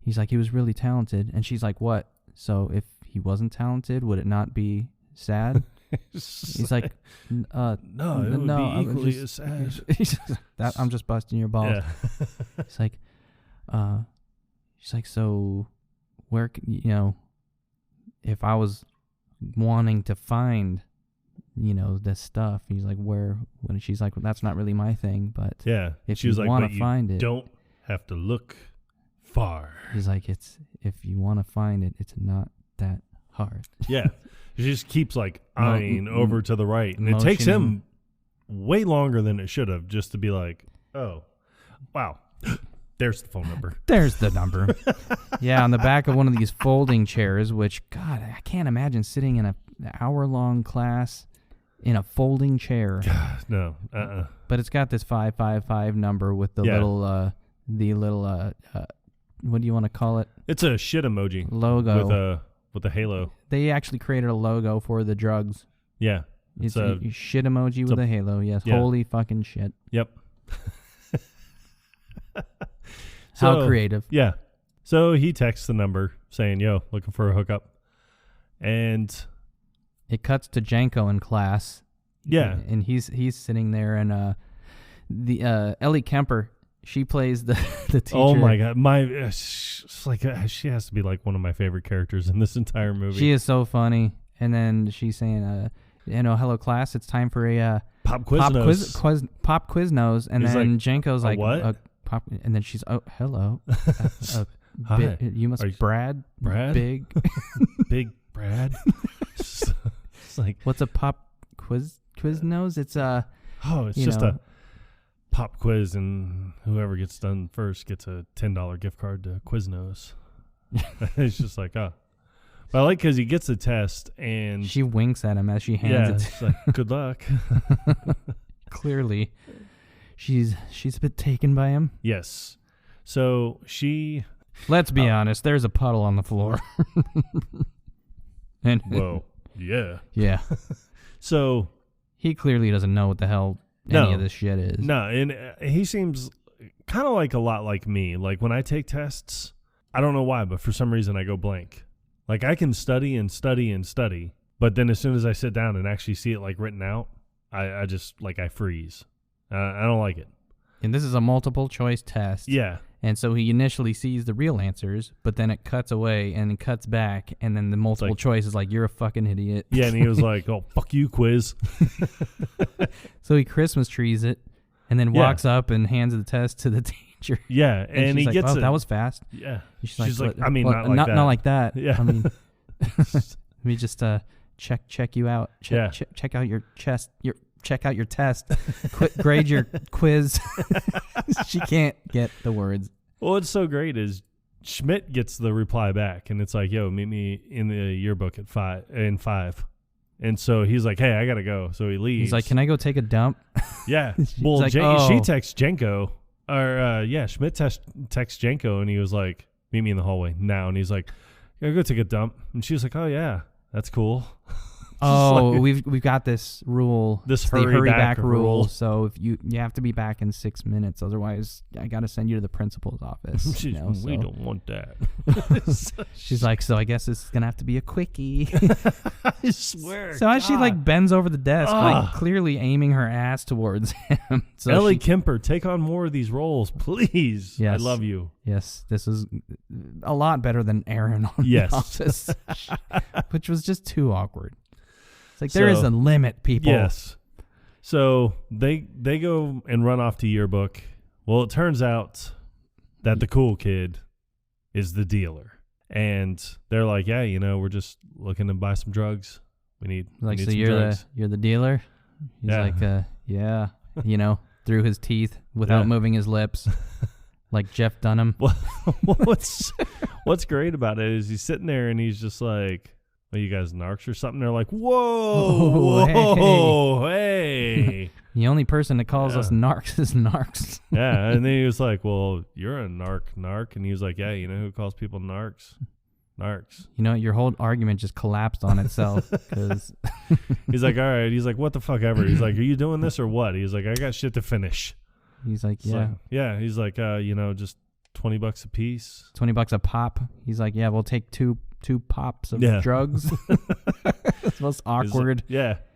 He's like, he was really talented. And she's like, what? So if he wasn't talented, would it not be sad? He's like, no, it would be equally as sad. I'm just busting your balls. Yeah. It's like, she's like, so where, if I was wanting to find this stuff. He's like, where? When she's like, well, that's not really my thing, but Yeah. if She was you like, want but to you find it, don't have to look far. he's like, if you want to find it, it's not that hard. Yeah. She just keeps like eyeing over to the right. And it motioning. takes him way longer than it should have just to be like, oh, wow. There's the phone number. There's the number. Yeah, on the back of one of these folding chairs, which, God, I can't imagine sitting in an hour-long class in a folding chair. No. But it's got this 555 number with the little, what do you want to call it? It's a shit emoji. Logo. With a halo. They actually created a logo for the drugs. Yeah. It's a shit emoji with a halo. Yes. Yeah. Holy fucking shit. Yep. How creative. Yeah. So he texts the number saying, yo, looking for a hookup. And it cuts to Janko in class. Yeah. And he's sitting there, and the Ellie Kemper, she plays the teacher. Oh my God. It's like she has to be like one of my favorite characters in this entire movie. She is so funny. And then she's saying, hello class, it's time for a pop quiz nose. And he's then like, Janko's like, what? Pop, and then she's, oh, hello. Hi. You must be Brad? Big? Big Brad? It's like, what's a pop quiz nose? It's it's just a pop quiz, and whoever gets done first gets a $10 gift card to Quiznos. It's just like, oh. But I like because he gets the test, and she winks at him as she hands it. It's like, good luck. Clearly, she's a bit taken by him. Yes. So she. Let's be honest. There's a puddle on the floor. And well, yeah. Yeah. So he clearly doesn't know what the hell any of this shit is. No, and he seems kind of like a lot like me. Like when I take tests, I don't know why, but for some reason I go blank. Like I can study and study and study, but then as soon as I sit down and actually see it like written out, I just like I freeze. I don't like it. And this is a multiple choice test. Yeah. And so he initially sees the real answers, but then it cuts away and it cuts back, and then the multiple choice is like, you're a fucking idiot. Yeah, and he was like, oh, fuck you, quiz. So he Christmas trees it and then walks up and hands the test to the teacher. Yeah, and he like, gets it. That was fast. Yeah. She's like, I mean, not like that. Not like that. Yeah. I mean, let me just check you out. Check out your chest. Check out your test. Grade your quiz. She can't get the words. Well, what's so great is Schmidt gets the reply back, and it's like, yo, meet me in the yearbook at 5. And so he's like, hey, I got to go. So he leaves. He's like, can I go take a dump? Yeah. Well, like, she texts Janko. Schmidt texts Janko, and he was like, meet me in the hallway now. And he's like, gotta go take a dump. And she's like, oh, yeah, that's cool. Oh, like, we've got this rule. This hurry back rule. So if you have to be back in 6 minutes, otherwise I got to send you to the principal's office. We don't want that. She's like, so I guess this is gonna have to be a quickie. I swear. So as she like bends over the desk, like clearly aiming her ass towards him. So Ellie Kemper, take on more of these roles, please. Yes. I love you. Yes, this is a lot better than Aaron on The Office, which was just too awkward. Like there is a limit, people. Yes. So they go and run off to yearbook. Well, it turns out that the cool kid is the dealer, and they're like, yeah, we're just looking to buy some drugs. We need so some you're drugs. you're the dealer. He's like, yeah, through his teeth without moving his lips, like Jeff Dunham. Well, what's great about it is he's sitting there and he's just like, well, you guys narcs or something? They're like, whoa, hey. The only person that calls us narcs is narcs. Yeah, and then he was like, well, you're a narc. And he was like, yeah, you know who calls people narcs? Narcs. Your whole argument just collapsed on itself. Cause he's like, all right. He's like, what the fuck ever. He's like, are you doing this or what? He's like, I got shit to finish. He's like, yeah. So, yeah, he's like, just $20 a piece. $20 a pop. He's like, yeah, we'll take two pops of drugs. It's most awkward.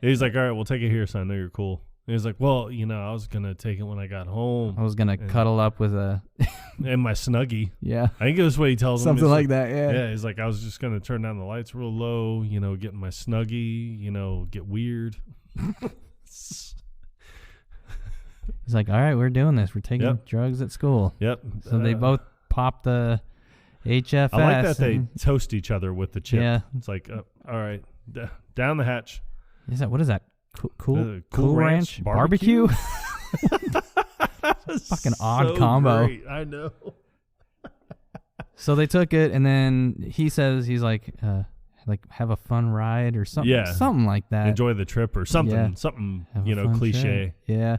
He's like, all right, we'll take it here, so I know you're cool. And he's like, well, I was gonna take it when I got home. I was gonna cuddle up with and my Snuggie. Yeah, I think that's what he tells him. Something like that. Yeah. He's like, I was just gonna turn down the lights real low, get my Snuggie, get weird. He's like, all right, we're doing this. We're taking drugs at school. Yep. So they both pop the HFS. I like that they toast each other with the chip. Yeah. It's like, all right, down the hatch. What is that? Cool Ranch barbecue? Fucking odd combo. Great. I know. So they took it, and then he says, he's like have a fun ride or something. Yeah. Something like that. Enjoy the trip or something. Yeah. Something, cliche. Trip. Yeah.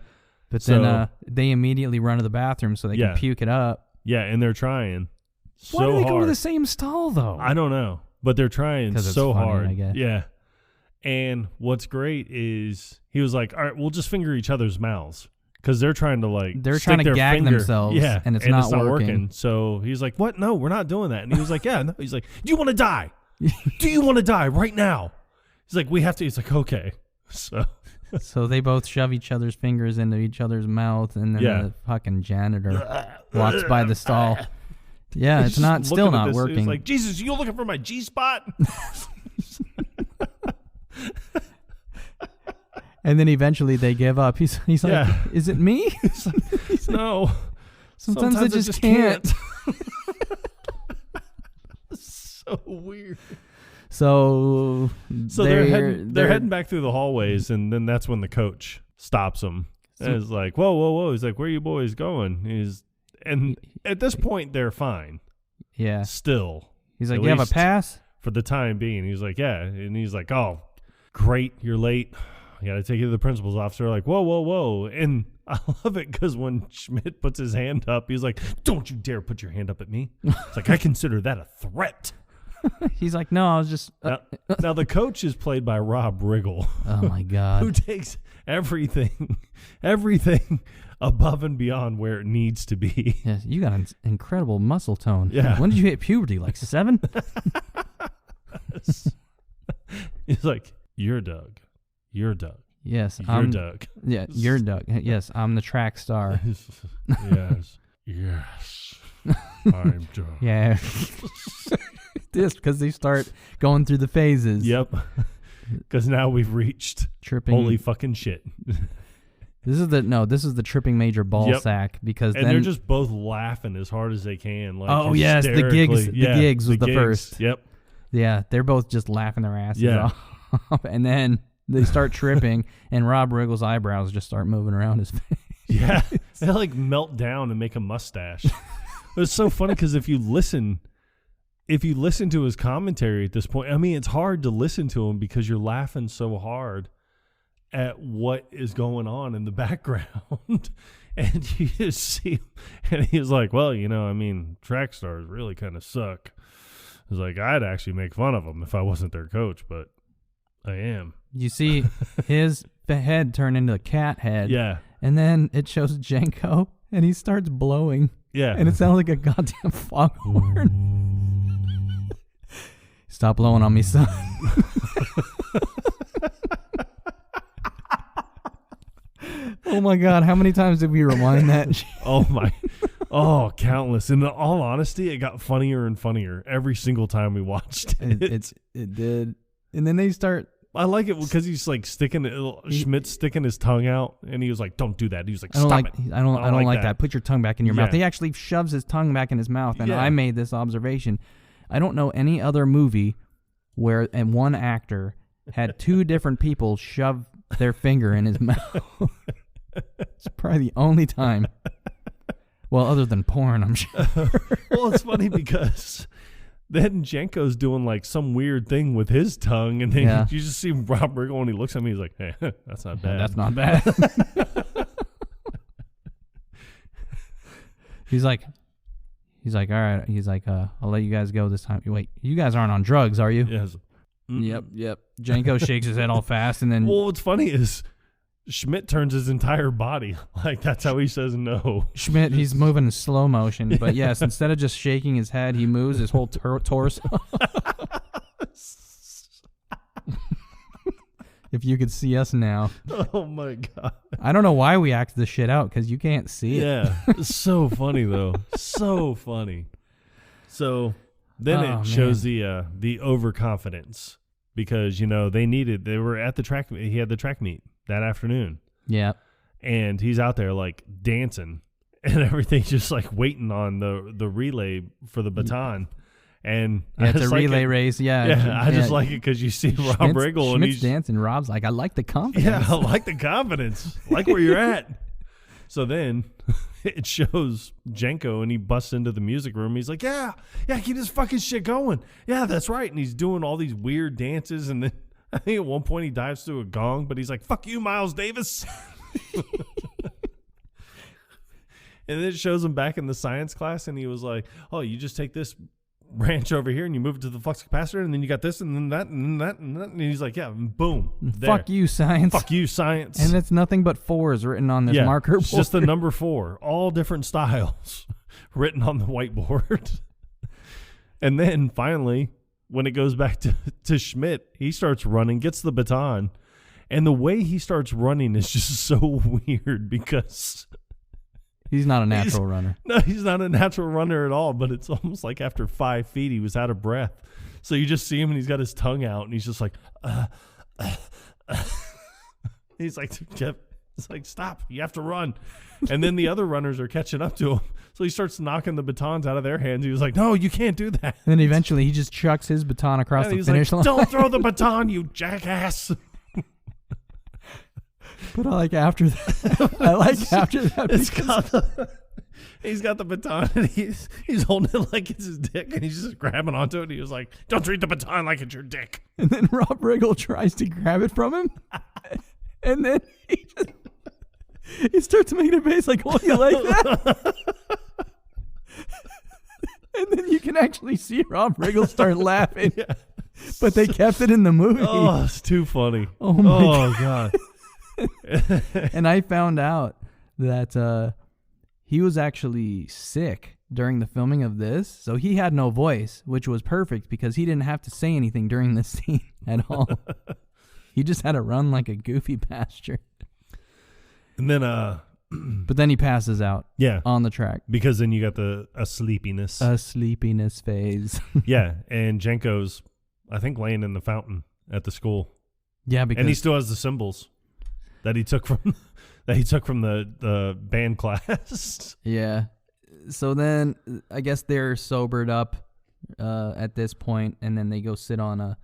But then they immediately run to the bathroom so they can puke it up. Yeah, and they're trying so hard. Why do they go to the same stall, though? I don't know. But they're trying so funny, hard. I guess. Yeah. And what's great is he was like, all right, we'll just finger each other's mouths. Because they're trying to gag themselves, and it's not working. So he's like, what? No, we're not doing that. And he was like, yeah. No. He's like, do you want to die? Do you want to die right now? He's like, we have to. He's like, okay. So they both shove each other's fingers into each other's mouth, and then the fucking janitor walks by the stall. Yeah, it's still not working. He's like, Jesus, you looking for my G-spot? And then eventually they give up. He's like, is it me? He's like, no. Sometimes I just can't. So weird. So they're heading back through the hallways, and then that's when the coach stops them. And is like, whoa. He's like, where are you boys going? And at this point, they're fine. Yeah. Still. He's like, you have a pass? For the time being. He's like, yeah. And he's like, oh, great, you're late. I got to take you to the principal's office. They're like, whoa. And I love it because when Schmidt puts his hand up, he's like, don't you dare put your hand up at me. It's like, I consider that a threat. He's like, no, I was just... Now, the coach is played by Rob Riggle. Oh, my God. Who takes everything above and beyond where it needs to be. Yes, you got an incredible muscle tone. Yeah. When did you hit puberty? Like 7? He's like, you're Doug. You're Doug. Yes. You're Doug. Yeah, you're Doug. Yes, I'm the track star. Yes. I'm Doug. Yeah. This because they start going through the phases. Yep. Because now we've reached tripping. Holy fucking shit. This is the tripping major ball sack because then they're just both laughing as hard as they can. Like, oh yes, the gigs was the first. Yep. Yeah, they're both just laughing their asses off, and then they start tripping, and Rob Riggle's eyebrows just start moving around his face. Yeah, they like melt down and make a mustache. It's so funny because if you listen to his commentary at this point, I mean, it's hard to listen to him because you're laughing so hard at what is going on in the background. And you just see him, and he's like, well, I mean, track stars really kind of suck. He's like, I'd actually make fun of them if I wasn't their coach, but I am. You see his head turn into a cat head. Yeah. And then it shows Jenko, and he starts blowing. Yeah. And it sounds like a goddamn foghorn. Stop blowing on me, son. Oh, my God. How many times did we rewind that? Countless. In all honesty, it got funnier and funnier every single time we watched it. It did. And then they start. I like it because he's like Schmidt's sticking his tongue out, and he was like, don't do that. He was like, stop it. I don't like that. Put your tongue back in your mouth. He actually shoves his tongue back in his mouth, and I made this observation. I don't know any other movie where one actor had two different people shove their finger in his mouth. It's probably the only time. Well, other than porn, I'm sure. Well, it's funny because then Jenko's doing like some weird thing with his tongue, and then you just see Rob Riggle, and he looks at me, he's like, hey, that's not bad. That's not bad. He's like, all right. He's like, I'll let you guys go this time. Wait, you guys aren't on drugs, are you? Yes. Yep. Jenko shakes his head all fast, and then. Well, what's funny is Schmidt turns his entire body. Like, that's how he says no. Schmidt, he's moving in slow motion. But yes, instead of just shaking his head, he moves his whole torso. If you could see us now. Oh, my God. I don't know why we act this shit out, because you can't see it. Yeah. It's so funny, though. So funny. So then it shows the overconfidence because, they were at the track. He had the track meet that afternoon. Yeah. And he's out there like dancing and everything's just like waiting on the relay for the baton. And it's a relay race. Yeah. I just like it because you see Rob Riggle and he's dancing. Rob's like, I like the confidence. Yeah, I like the confidence. Like where you're at. So then it shows Jenko and he busts into the music room. He's like, yeah, keep this fucking shit going. Yeah, that's right. And he's doing all these weird dances. And then I think at one point he dives through a gong, but he's like, fuck you, Miles Davis. And then it shows him back in the science class. And he was like, oh, you just take this branch over here and you move it to the flux capacitor. And then you got this and then that and then that and that. And he's like, yeah, boom. Fuck you, science. Fuck you, science. And it's nothing but 4s written on this marker board. It's just the number 4, all different styles written on the whiteboard. And then finally, when it goes back to Schmidt, he starts running, gets the baton. And the way he starts running is just so weird because he's not a natural runner. No, he's not a natural runner at all, but it's almost like after 5 feet, he was out of breath. So you just see him and he's got his tongue out and he's just like, He's like, it's like, stop, you have to run. And then the other runners are catching up to him. So he starts knocking the batons out of their hands. He was like, no, you can't do that. And then eventually he just chucks his baton across the finish line. Don't throw the baton, you jackass. But after that. He's got the baton and he's holding it like it's his dick and he's just grabbing onto it. And he was like, don't treat the baton like it's your dick. And then Rob Riggle tries to grab it from him. And then he starts making a face like, oh, you like that? And then you can actually see Rob Riggle start laughing. Yeah. But they kept it in the movie. Oh, it's too funny. Oh, my God. And I found out that he was actually sick during the filming of this. So he had no voice, which was perfect because he didn't have to say anything during this scene at all. He just had to run like a goofy bastard. And then but then he passes out on the track. Because then you got a sleepiness. A sleepiness phase. Yeah, and Jenko's, I think, laying in the fountain at the school. Yeah, because and he still has the symbols that he took from the band class. Yeah. So then I guess they're sobered up at this point, and then they go sit on a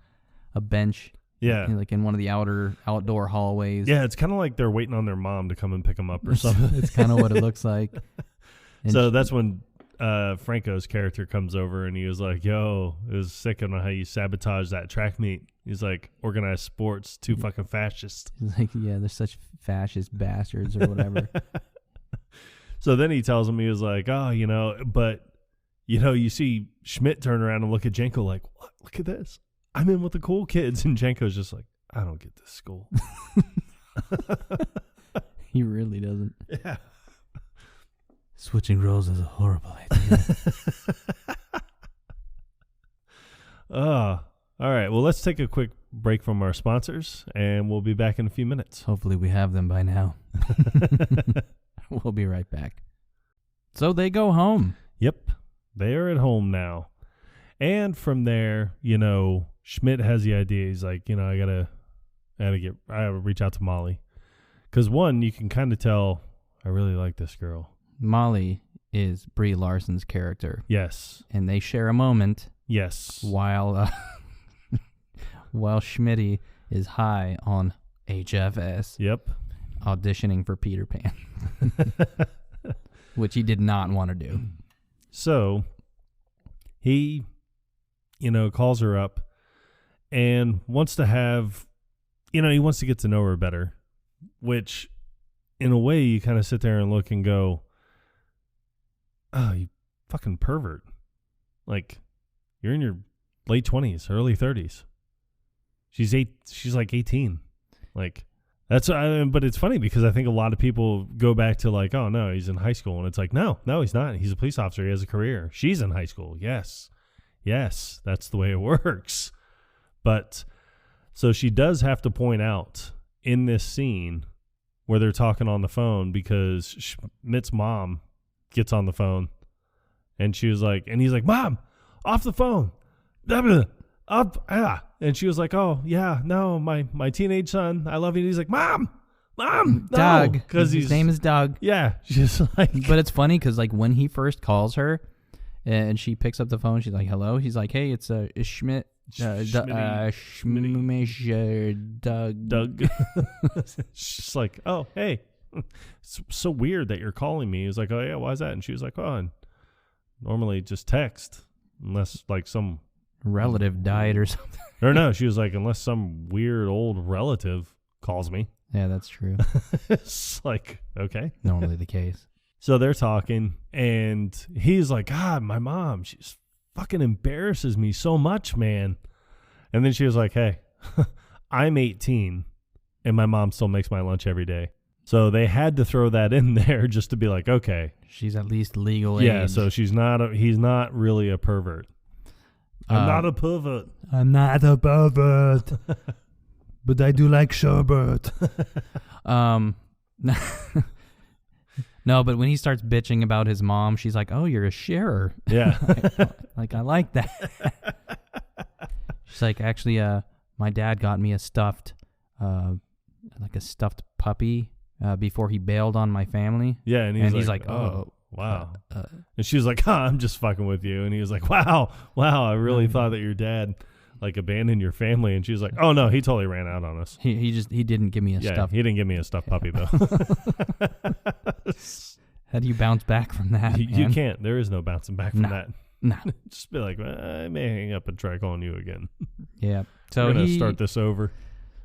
bench. Yeah. Like in one of the outdoor hallways. Yeah, it's kind of like they're waiting on their mom to come and pick them up or something. It's kind of what it looks like. And so that's when Franco's character comes over and he was like, yo, it was sick on how you sabotaged that track meet. He's like, organized sports, too fucking fascist. He's like, yeah, they're such fascist bastards or whatever. So then he tells him, he was like, oh, you see Schmidt turn around and look at Jenko like, what? Look at this. I'm in with the cool kids. And Jenko's just like, I don't get this school. He really doesn't. Yeah. Switching roles is a horrible idea. All right. Well, let's take a quick break from our sponsors, and we'll be back in a few minutes. Hopefully we have them by now. We'll be right back. So they go home. Yep. They are at home now. And from there, Schmidt has the idea. He's like, I gotta reach out to Molly. Because one, you can kind of tell, I really like this girl. Molly is Brie Larson's character. Yes. And they share a moment. Yes. While Schmitty is high on HFS. Yep. Auditioning for Peter Pan. Which he did not want to do. So he, calls her up and wants to have, he wants to get to know her better, which in a way you kind of sit there and look and go, oh, you fucking pervert. Like, you're in your late 20s, early 30s. She's like 18. Like, but it's funny because I think a lot of people go back to like, oh no, he's in high school. And it's like, no, he's not. He's a police officer. He has a career. She's in high school. Yes, that's the way it works. But so she does have to point out in this scene where they're talking on the phone because Schmidt's mom gets on the phone and she was like, and he's like, Mom, off the phone. Blah, blah, And she was like, oh, yeah, no, my teenage son, I love you. And he's like, Mom, no. Doug. Because his name is Doug. Yeah. She's like. But it's funny because, like, when he first calls her and she picks up the phone, she's like, hello. He's like, hey, it's Schmidt. Doug. She's like, oh, hey. It's so weird that you're calling me. He was like, oh, yeah, why is that? And she was like, oh, normally just text unless, like, some relative died or something. Or no, she was like, unless some weird old relative calls me. Yeah, that's true. It's like, okay. Normally the case. So they're talking, and he's like, God, my mom, she's fucking embarrasses me so much, man. And then she was like, hey, I'm 18, and my mom still makes my lunch every day. So they had to throw that in there just to be like, okay. She's at least legal age. Yeah, so he's not really a pervert. I'm not a pervert. I'm not a pervert. But I do like sherbet. No, but when he starts bitching about his mom, she's like, oh, you're a sharer. Yeah. like, I like that. She's like, actually, my dad got me a stuffed puppy before he bailed on my family. Yeah, and he's like, oh, wow. And she was like, I'm just fucking with you. And he was like, wow, I really thought that your dad like abandoned your family. And she was like, oh no, he totally ran out on us. He didn't give me a stuffed. He didn't give me a stuffed puppy though. How do you bounce back from that? You can't. There is no bouncing back from that. No. Just be like, I may hang up and try calling you again. Yeah. So we're gonna start this over.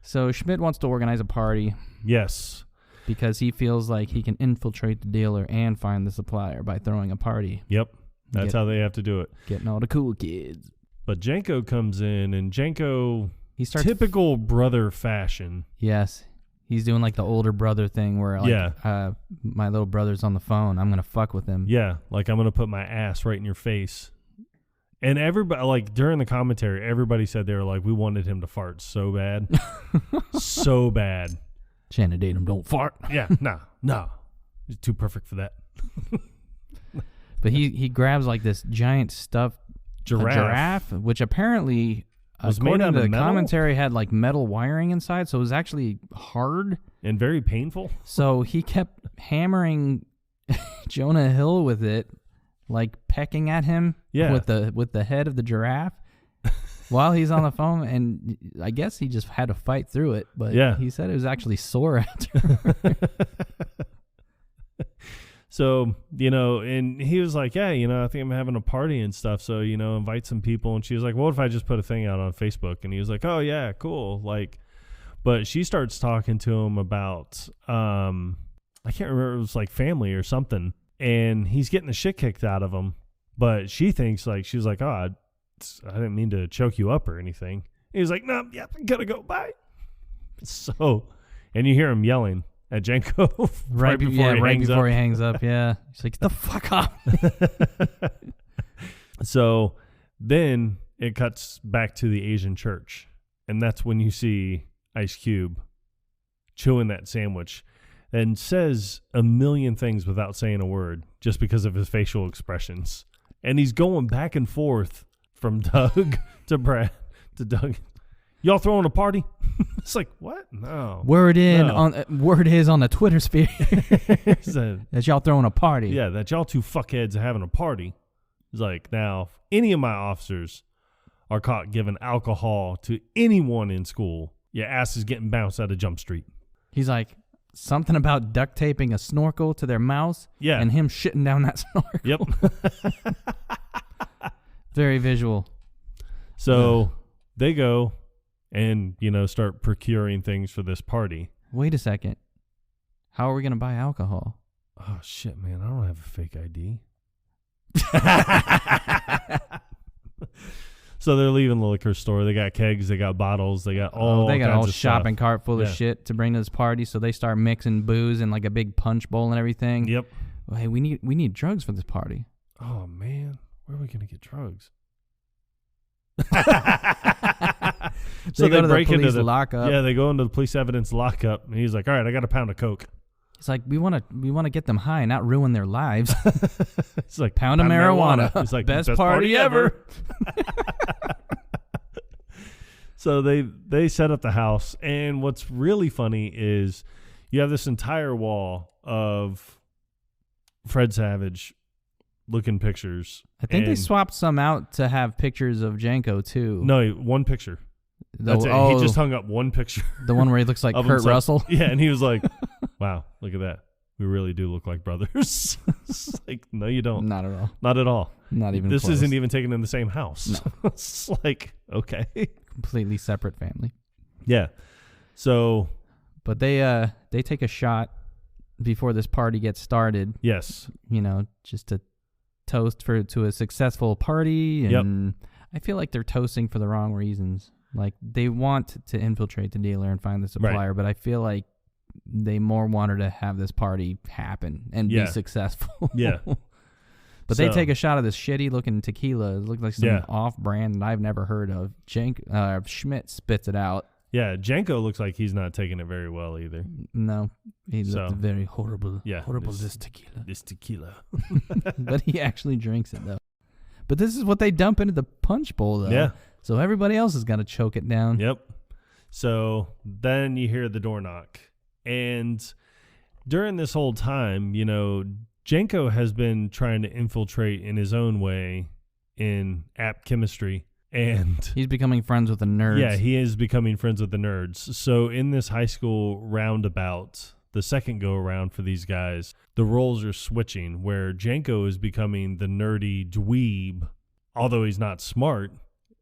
So Schmidt wants to organize a party. Yes. Because he feels like he can infiltrate the dealer and find the supplier by throwing a party. Yep. That's how they have to do it. Getting all the cool kids. But Janko comes in, and Janko, he starts typical brother fashion. Yes. He's doing like the older brother thing where like, my little brother's on the phone. I'm going to fuck with him. Yeah. Like I'm going to put my ass right in your face. And everybody, like during the commentary, everybody said they were like, we wanted him to fart so bad. So bad. Channing Tatum don't fart. Yeah. No. He's too perfect for that. But he grabs like this giant stuffed giraffe, which apparently, according to the commentary, had like metal wiring inside, so it was actually hard and very painful. So he kept hammering Jonah Hill with it, like pecking at him with the head of the giraffe while he's on the phone. And I guess he just had to fight through it. But he said it was actually sore after. So, and he was like, yeah, I think I'm having a party and stuff. So, invite some people. And she was like, what if I just put a thing out on Facebook? And he was like, oh, yeah, cool. Like, but she starts talking to him about, I can't remember, it was like family or something. And he's getting the shit kicked out of him. But she thinks like, she was like, oh, I didn't mean to choke you up or anything. He was like, no, I gotta go, bye. So, and you hear him yelling at Janko right before he hangs up. Yeah. He's like, get the fuck up. So then it cuts back to the Asian church. And that's when you see Ice Cube chewing that sandwich and says a million things without saying a word just because of his facial expressions. And he's going back and forth from Doug to Brad to Doug. Y'all throwing a party? It's like, what? No. Word is on the Twitter sphere that y'all throwing a party. Yeah, that y'all two fuckheads are having a party. It's like, now, if any of my officers are caught giving alcohol to anyone in school, your ass is getting bounced out of Jump Street. He's like, something about duct taping a snorkel to their mouths and him shitting down that snorkel. Yep. Very visual. So they go and, start procuring things for this party. Wait a second. How are we going to buy alcohol? Oh, shit, man. I don't have a fake ID. So they're leaving the liquor store. They got kegs. They got bottles. They got all They got a kinds whole of shopping stuff. cart full of shit to bring to this party. So they start mixing booze in like a big punch bowl and everything. Yep. Well, hey, we need drugs for this party. Oh, man. Where are we going to get drugs? So they go to the police lockup. Yeah, they go into the police evidence lockup, and he's like, "All right, I got a pound of coke." It's like we want to get them high, not ruin their lives. It's like pound of marijuana. It's like best party ever. So they set up the house, and what's really funny is you have this entire wall of Fred Savage looking pictures. I think they swapped some out to have pictures of Janko too. No, one picture. That's it. He just hung up one picture. The one where he looks like Kurt Russell. Yeah, and he was like, wow, look at that. We really do look like brothers. It's like, no, you don't. Not at all. Not at all. Not even This close. isn't even taken in the same house. No. It's like, okay. Completely separate family. Yeah. So. But they take a shot before this party gets started. Yes. You know, just to toast to a successful party. And I feel like they're toasting for the wrong reasons. Like, they want to infiltrate the dealer and find the supplier, but I feel like they more wanted to have this party happen and be successful. Yeah. But they take a shot of this shitty looking tequila. It looked like some off brand that I've never heard of. Schmidt spits it out. Yeah, Janko looks like he's not taking it very well either. No, he looked very horrible. Yeah, horrible this tequila. This tequila. But he actually drinks it though. But this is what they dump into the punch bowl though. Yeah. So everybody else has got to choke it down. Yep. So then you hear the door knock. And during this whole time, you know, Janko has been trying to infiltrate in his own way in app chemistry. And he's becoming friends with the nerds. Yeah, he is becoming friends with the nerds. So in this high school roundabout, the second go around for these guys, the roles are switching where Janko is becoming the nerdy dweeb, although he's not smart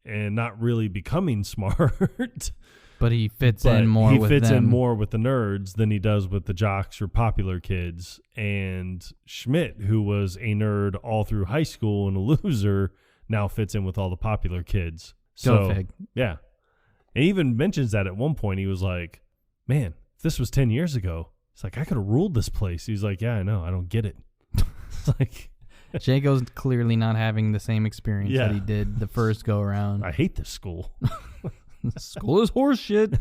and not really becoming smart. But he fits in more with them. He fits in more with the nerds than he does with the jocks or popular kids. And Schmidt, who was a nerd all through high school and a loser, now fits in with all the popular kids. Go fig. Yeah. And he even mentions that at one point. He was like, man, if this was 10 years ago, it's like, I could have ruled this place. He's like, yeah, I know. I don't get it. It's like... Janko's clearly not having the same experience that he did the first go around. I hate this school. School is horse shit.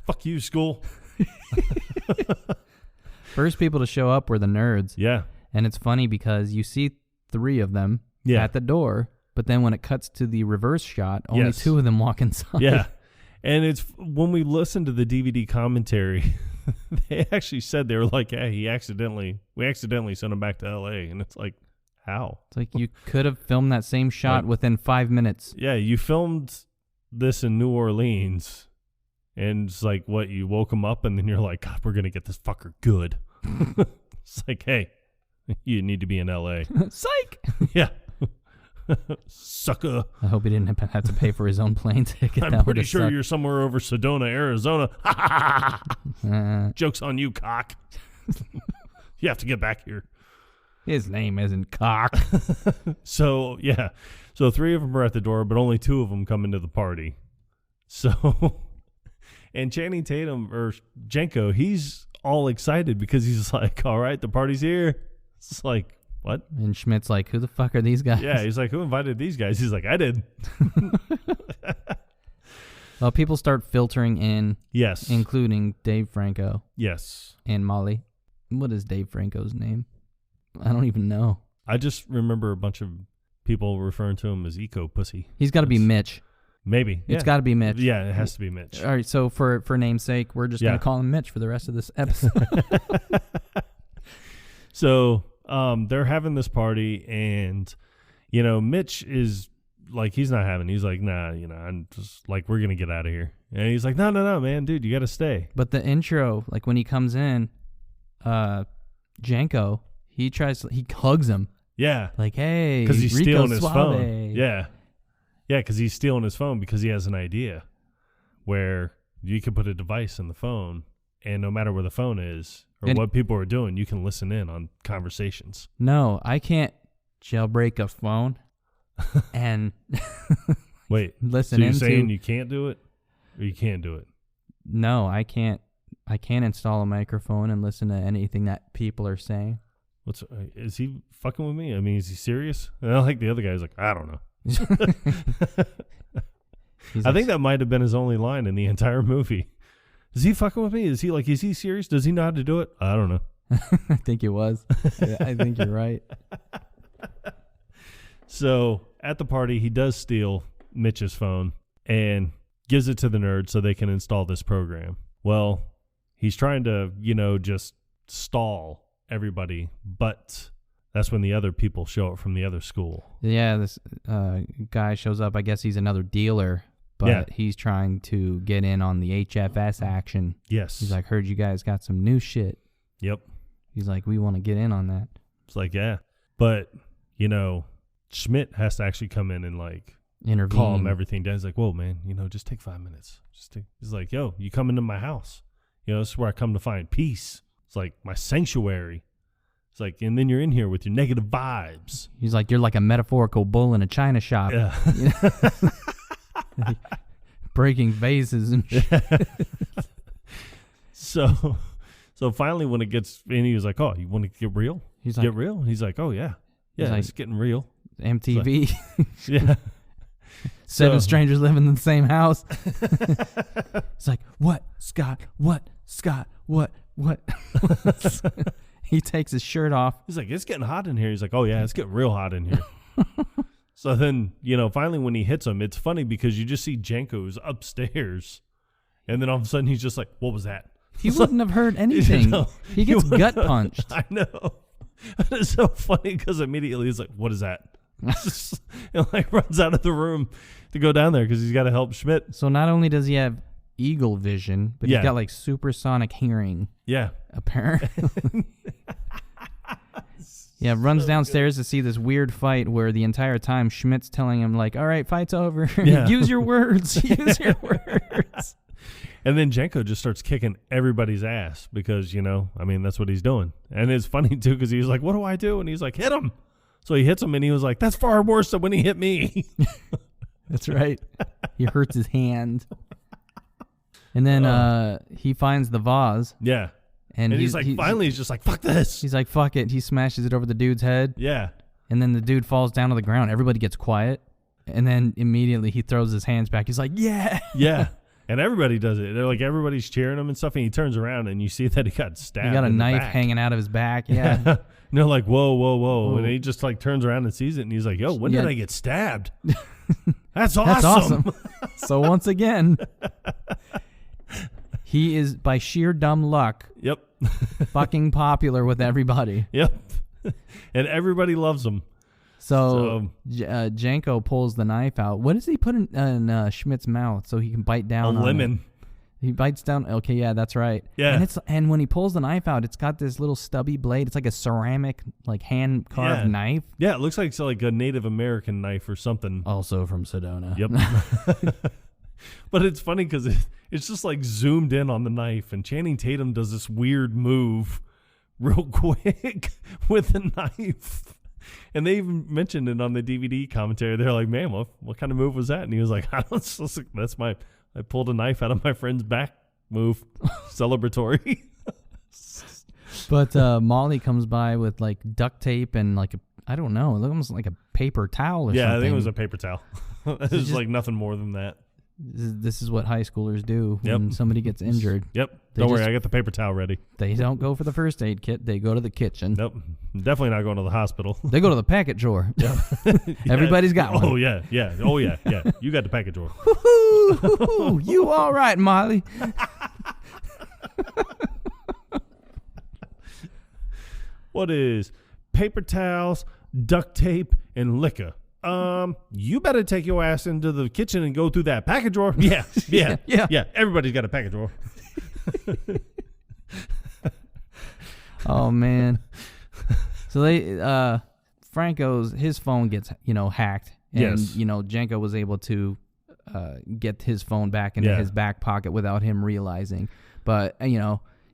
Fuck you, school. First people to show up were the nerds. Yeah. And it's funny because you see 3 of them at the door, but then when it cuts to the reverse shot, only 2 of them walk inside. Yeah. And it's when we listen to the DVD commentary, they actually said, they were like, hey, we accidentally sent him back to L.A. And it's like, how? It's like you could have filmed that same shot within 5 minutes. Yeah, you filmed this in New Orleans, and it's like, what, you woke him up, and then you're like, God, we're going to get this fucker good. It's like, hey, you need to be in L.A. Psych! Yeah. Sucker. I hope he didn't have to pay for his own plane ticket. I'm pretty sure you're somewhere over Sedona, Arizona. Joke's on you, cock. You have to get back here. His name isn't Cock. So, yeah. So 3 of them are at the door, but only 2 of them come into the party. So, and Channing Tatum, or Janko, he's all excited because he's like, all right, the party's here. It's like, what? And Schmidt's like, who the fuck are these guys? Yeah, he's like, who invited these guys? He's like, I did. Well, people start filtering in. Yes. Including Dave Franco. Yes. And Molly. What is Dave Franco's name? I don't even know. I just remember a bunch of people referring to him as Eco Pussy. He's got to be Mitch. Maybe. It's got to be Mitch. Yeah, it has to be Mitch. All right, so for namesake, we're just going to call him Mitch for the rest of this episode. So they're having this party, and, you know, Mitch is like, he's not having. He's like, nah, you know, I'm just like, we're going to get out of here. And he's like, no, man, dude, you got to stay. But the intro, like when he comes in, Janko, he hugs him. Yeah. Like, hey, because he's Rico stealing his Suave. phone. Yeah. Yeah, because he's stealing his phone because he has an idea where you can put a device in the phone, and no matter where the phone is or what people are doing, you can listen in on conversations. No, I can't jailbreak a phone and wait, listen. So you're saying you can't do it, or you can't do it? No, I can't. I can't install a microphone and listen to anything that people are saying. Is he fucking with me? I mean, is he serious? And I like the other guy's like, I don't know. I think that might have been his only line in the entire movie. Is he fucking with me? Is he serious? Does he know how to do it? I don't know. I think it was. I think you're right. So at the party, he does steal Mitch's phone, and gives it to the nerd so they can install this program. Well, he's trying to, just stall everybody, but that's when the other people show up from the other school. Yeah, this guy shows up. I guess he's another dealer, but he's trying to get in on the HFS action. Yes. He's like, heard you guys got some new shit. Yep. He's like, we want to get in on that. It's like, yeah. But, Schmidt has to actually come in and intervene, calm everything down. He's like, whoa, man, just take 5 minutes. He's like, yo, you come into my house. This is where I come to find peace. It's like my sanctuary. It's like, and then you're in here with your negative vibes. He's like, you're like a metaphorical bull in a china shop. Yeah. Breaking vases and shit. So finally when it gets in, he was like, oh, you want to get real? He's get like, real? He's like, oh, yeah. Yeah, it's getting real. MTV. Yeah. Seven strangers living in the same house. It's like, what, Scott? What, Scott? What? He takes his shirt off. He's like, it's getting hot in here. He's like, oh, yeah, it's getting real hot in here. So then, finally when he hits him, it's funny because you just see Janko's upstairs. And then all of a sudden he's just like, what was that? He wouldn't have heard anything. He gets gut punched. I know. It's so funny because immediately he's like, what is that? And runs out of the room to go down there because he's got to help Schmidt. So not only does he have eagle vision, but he's got supersonic hearing. Yeah. Apparently. Yeah, runs downstairs to see this weird fight where the entire time Schmidt's telling him all right, fight's over. Yeah. Use your words. Use your words. And then Janko just starts kicking everybody's ass because, that's what he's doing. And it's funny, too, because he's like, what do I do? And he's like, hit him. So he hits him, and he was like, that's far worse than when he hit me. That's right. He hurts his hand. And then he finds the vase. Yeah. And he's finally, he's just like, fuck this. He's like, fuck it. He smashes it over the dude's head. Yeah. And then the dude falls down to the ground. Everybody gets quiet. And then immediately he throws his hands back. He's like, yeah. Yeah. And everybody does it. They're like, everybody's cheering him and stuff. And he turns around and you see that he got stabbed. He got a in knife the back. hanging out of his back. Yeah. And they're like, whoa, whoa, whoa. And he just turns around and sees it. And he's like, yo, when did I get stabbed? That's awesome. That's awesome. So once again, he is, by sheer dumb luck, yep, fucking popular with everybody. Yep. And everybody loves him. So Janko pulls the knife out. What does he put in Schmidt's mouth so he can bite down a lemon? He bites down. Okay, yeah, that's right. Yeah. And when he pulls the knife out, it's got this little stubby blade. It's like a ceramic, hand carved knife. Yeah, it looks like it's like a Native American knife or something. Also from Sedona. Yep. But it's funny because it's just zoomed in on the knife, and Channing Tatum does this weird move real quick with the knife. And they even mentioned it on the DVD commentary. They're like, man, what kind of move was that? And he was like, I pulled a knife out of my friend's back move. Celebratory. But Molly comes by with duct tape and I don't know, almost like a paper towel or something. Yeah, I think it was a paper towel. It was nothing more than that. This is what high schoolers do when somebody gets injured. Yep. Don't worry, I got the paper towel ready. They don't go for the first aid kit. They go to the kitchen. Nope. Definitely not going to the hospital. They go to the packet drawer. Yep. Everybody's got one. Oh, yeah. Yeah. Oh, yeah. Yeah. You got the packet drawer. You all right, Molly? What is paper towels, duct tape, and liquor? You better take your ass into the kitchen and go through that packet drawer. Yeah. Everybody's got a packet drawer. Oh man. So his phone gets, hacked, and Janko was able to get his phone back into his back pocket without him realizing. But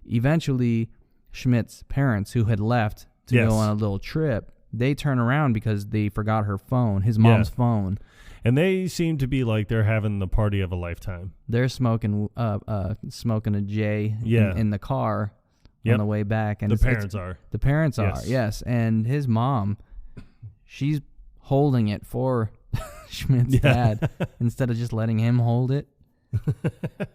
eventually Schmidt's parents, who had left to go on a little trip, they turn around because they forgot her phone, his mom's phone. And they seem to be like they're having the party of a lifetime. They're smoking a J in the car on the way back. And the parents are. The parents are, yes. And his mom, she's holding it for Schmidt's dad instead of just letting him hold it.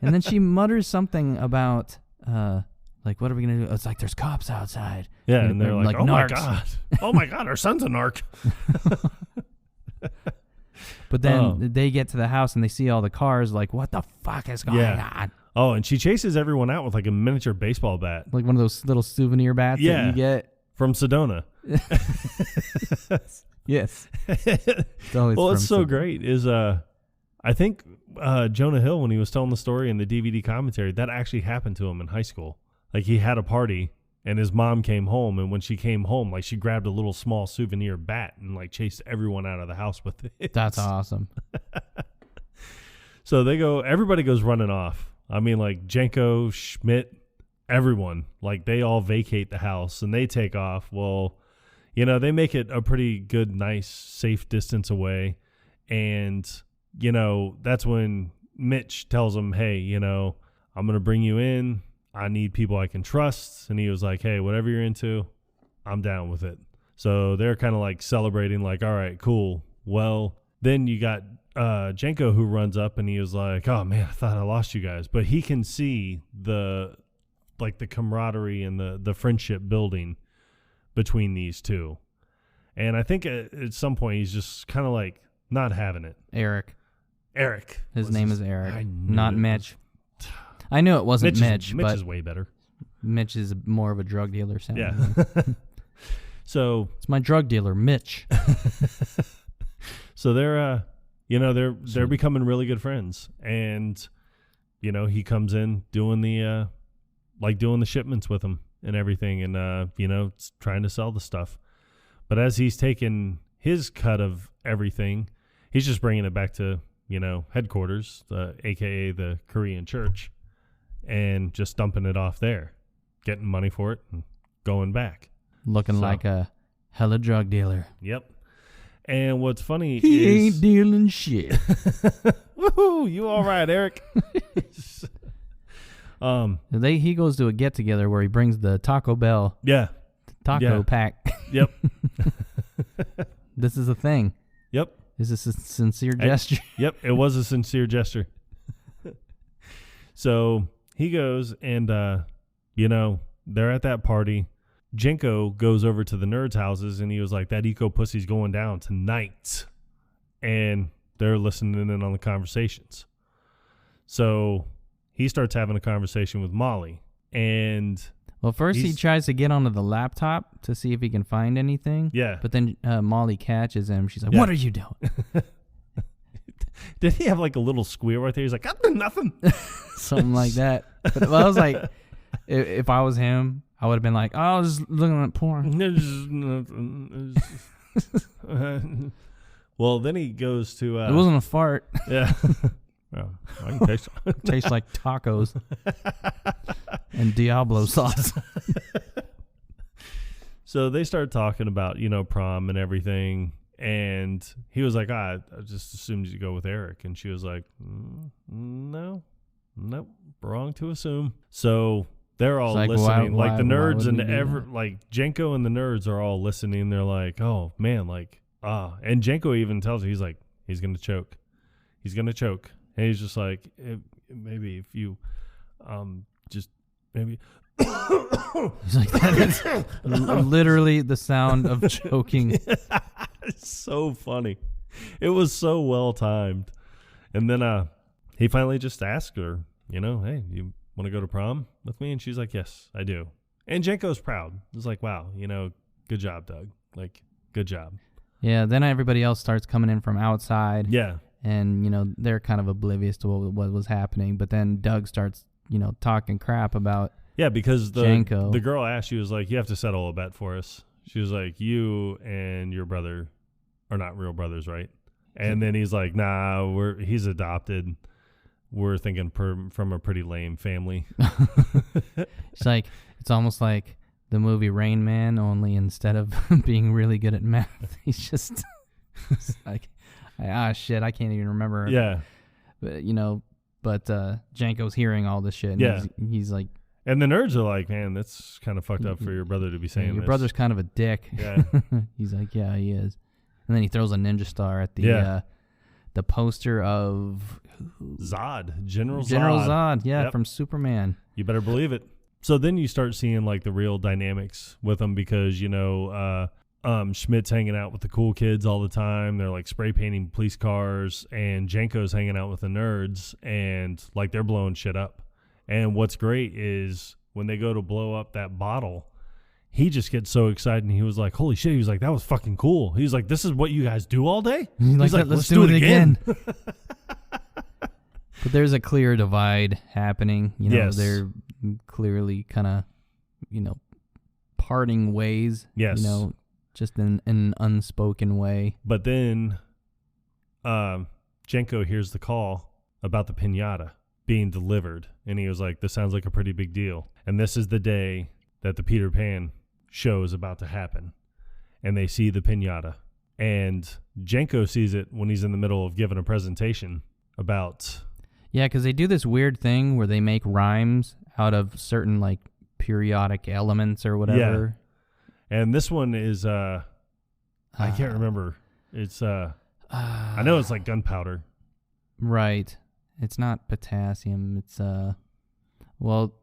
And then she mutters something about... what are we going to do? It's like, there's cops outside. Yeah, and they're like, oh, narcs. my God. Oh, my God, our son's a narc. But then they get to the house and they see all the cars. Like, what the fuck is going on? Oh, and she chases everyone out with like a miniature baseball bat. Like one of those little souvenir bats that you get. From Sedona. Yes. It's so great is I think Jonah Hill, when he was telling the story in the DVD commentary, that actually happened to him in high school. Like he had a party and his mom came home, and when she came home, like she grabbed a little small souvenir bat and like chased everyone out of the house with it. That's awesome. So everybody goes running off. I mean, like Jenko, Schmidt, everyone, like they all vacate the house and they take off. Well, they make it a pretty good, nice, safe distance away. And, that's when Mitch tells him, hey, I'm going to bring you in. I need people I can trust. And he was like, hey, whatever you're into, I'm down with it. So they're kind of like celebrating, like, all right, cool. Well, then you got Jenko, who runs up and he was like, oh man, I thought I lost you guys. But he can see the camaraderie and the friendship building between these two. And I think at some point he's just kind of like not having it. Eric. His name is Eric, not Mitch. I knew it wasn't Mitch, Mitch but is way better. Mitch is more of a drug dealer sound. Yeah. So it's my drug dealer, Mitch. So they're becoming really good friends, and he comes in doing the shipments with them and everything, and trying to sell the stuff. But as he's taking his cut of everything, he's just bringing it back to headquarters, aka the Korean church, and just dumping it off there, getting money for it, and going back, looking like a hella drug dealer. Yep. And what's funny he ain't dealing shit. Woohoo! You all right, Eric? He goes to a get together where he brings the Taco Bell taco pack. Yep. This is a thing. Yep. Is this a sincere gesture? Yep, it was a sincere gesture. So he goes and they're at that party. Jenko goes over to the nerds' houses, and he was like, that eco pussy's going down tonight. And they're listening in on the conversations. So he starts having a conversation with Molly. And well, first he tries to get onto the laptop to see if he can find anything. Yeah. But then Molly catches him. She's like, what are you doing? Did he have like a little squeal right there? He's like, I'm doing nothing. Something like that. But I was like, if I was him, I would have been like, oh, I was looking at porn. Well, then he goes to... it wasn't a fart. Yeah. Well, I can taste it. Tastes like tacos and Diablo sauce. So they start talking about, prom and everything. And he was like, I just assumed you'd go with Eric. And she was like, nope, wrong to assume. So... they're all listening, like the nerds and like Jenko and the nerds are all listening. They're like, "Oh man, and Jenko even tells her, he's like, he's gonna choke, and he's just like, maybe if you, just maybe." He's like, that is literally the sound of choking. It's so funny. It was so well timed, and then he finally just asked her, hey, you want to go to prom with me? And she's like, yes, I do. And Jenko's proud. It's like, wow, good job, Doug. Like, good job. Yeah, then everybody else starts coming in from outside. Yeah. And, they're kind of oblivious to what was happening. But then Doug starts, talking crap about because Jenko. The girl asked, she was like, you have to settle a bet for us. She was like, you and your brother are not real brothers, right? And then he's like, nah, he's adopted. We're thinking from a pretty lame family. It's like, it's almost like the movie Rain Man, only instead of being really good at math, he's just like, shit, I can't even remember. Yeah. But Jenko's hearing all this shit. And he's like. And the nerds are like, man, that's kind of fucked up for your brother to be saying your this. brother's kind of a dick. Yeah. He's like, yeah, he is. And then he throws a ninja star at the poster of Zod, General Zod, from Superman. You better believe it. So then you start seeing like the real dynamics with them because Schmidt's hanging out with the cool kids all the time. They're like spray painting police cars, and Jenko's hanging out with the nerds, and like they're blowing shit up. And what's great is when they go to blow up that bottle, he just gets so excited, and he was like, holy shit. He was like, that was fucking cool. He was like, this is what you guys do all day? He's like, let's do it again. But there's a clear divide happening. You know, Yes. They're clearly kind of, parting ways. Yes. Just in an unspoken way. But then Jenko hears the call about the piñata being delivered, and he was like, this sounds like a pretty big deal. And this is the day that the Peter Pan show is about to happen. And they see the piñata. And Jenko sees it when he's in the middle of giving a presentation about... Yeah, because they do this weird thing where they make rhymes out of certain, like, periodic elements or whatever. Yeah. And this one is, I can't remember. It's, I know it's like gunpowder. Right. It's not potassium. It's, well,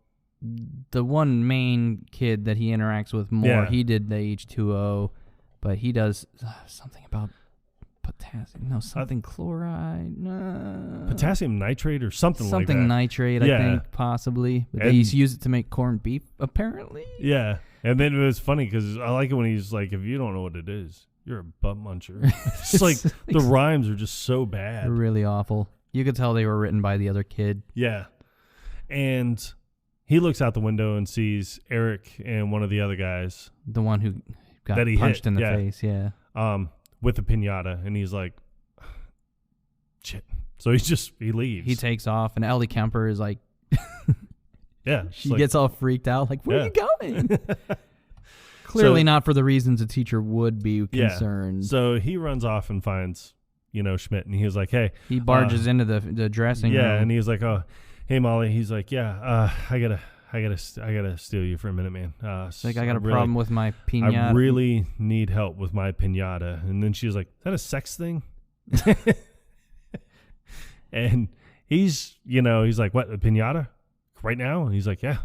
the one main kid that he interacts with more, he did the H2O, but he does something about potassium. No, something chloride. No. Potassium nitrate or something like that. Something nitrate, I think, possibly. But they used to use it to make corned beef, apparently. Yeah. And then it was funny because I like it when he's like, if you don't know what it is, you're a butt muncher. It's like the rhymes are just so bad. They're really awful. You could tell they were written by the other kid. Yeah. And he looks out the window and sees Eric and one of the other guys. The one who got that he punched hit, in the face, yeah. With the piñata, and he's like, shit. So he leaves. He takes off, and Ellie Kemper is like, yeah. She gets all freaked out, like, where are you going? Clearly not for the reasons a teacher would be concerned. So he runs off and finds, Schmidt, and he was like, hey. He barges into the dressing room. Yeah, and he's like, oh, hey, Molly. He's like, yeah, I gotta steal you for a minute, man. It's like, I got a problem with my piñata. I really need help with my piñata. And then she's like, is that a sex thing? And he's like, what, a piñata? Right now? And he's like, yeah,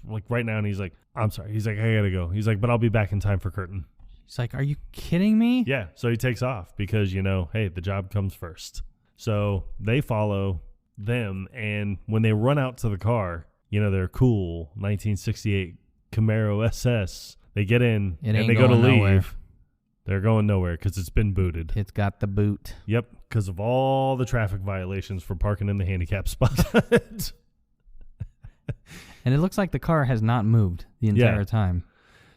like right now. And he's like, I'm sorry. He's like, I gotta go. He's like, but I'll be back in time for curtain. He's like, are you kidding me? Yeah. So he takes off because, hey, the job comes first. So they follow them. And when they run out to the car, their cool 1968 Camaro SS. They get in and they go to leave. Nowhere. They're going nowhere because it's been booted. It's got the boot. Yep, because of all the traffic violations for parking in the handicap spot. And it looks like the car has not moved the entire time.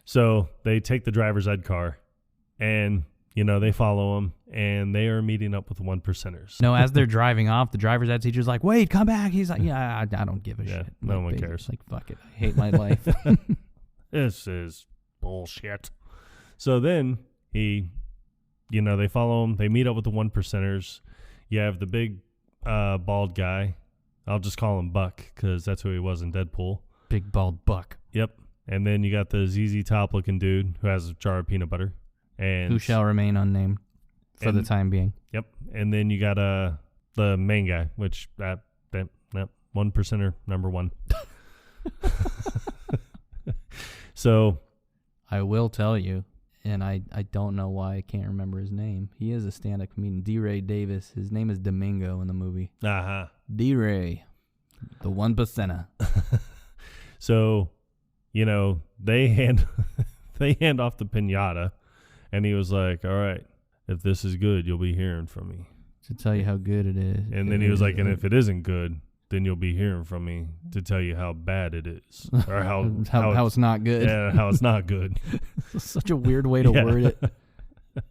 So they take the driver's ed car, and they follow them, and they are meeting up with the 1%ers. No, as they're driving off, the driver's ed teacher's like, wait, come back. He's like, yeah, I don't give a shit. No one cares. Like, fuck it. I hate my life. This is bullshit. So then they follow him. They meet up with the 1%ers. You have the big bald guy. I'll just call him Buck because that's who he was in Deadpool. Big bald Buck. Yep. And then you got the ZZ Top looking dude who has a jar of peanut butter. And who shall remain unnamed for the time being. Yep. And then you got the main guy, which that 1%er number one. So I will tell you, and I don't know why I can't remember his name. He is a stand-up comedian, D-Ray Davis. His name is Domingo in the movie. Uh-huh. D-Ray, the 1%er. So, they hand off the piñata. And he was like, all right, if this is good, you'll be hearing from me. To tell you how good it is. And then he was like, and if it isn't good, then you'll be hearing from me to tell you how bad it is. Or how it's not good. Yeah, how it's not good. Such a weird way to word it.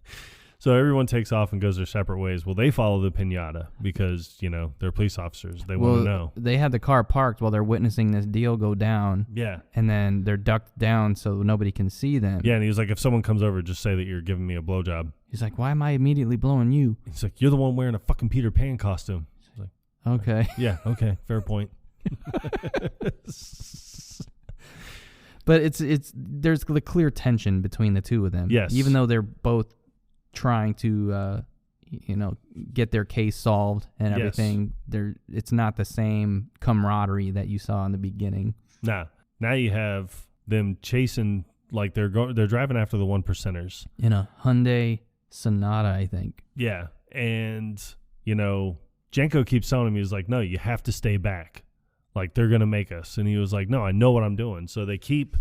So everyone takes off and goes their separate ways. Well, they follow the piñata because, they're police officers. They want to know. They had the car parked while they're witnessing this deal go down. Yeah. And then they're ducked down so nobody can see them. Yeah, and he was like, if someone comes over, just say that you're giving me a blowjob. He's like, why am I immediately blowing you? He's like, you're the one wearing a fucking Peter Pan costume. He's like, okay. Yeah, okay, fair point. But there's the clear tension between the two of them. Yes. Even though they're both trying to get their case solved and everything, it's not the same camaraderie that you saw in the beginning. Now you have them chasing like they're driving after the 1%ers in a Hyundai Sonata, I think. Yeah, and Janko keeps telling him, he's like, no, you have to stay back. Like, they're going to make us. And he was like, no, I know what I'm doing. So they keep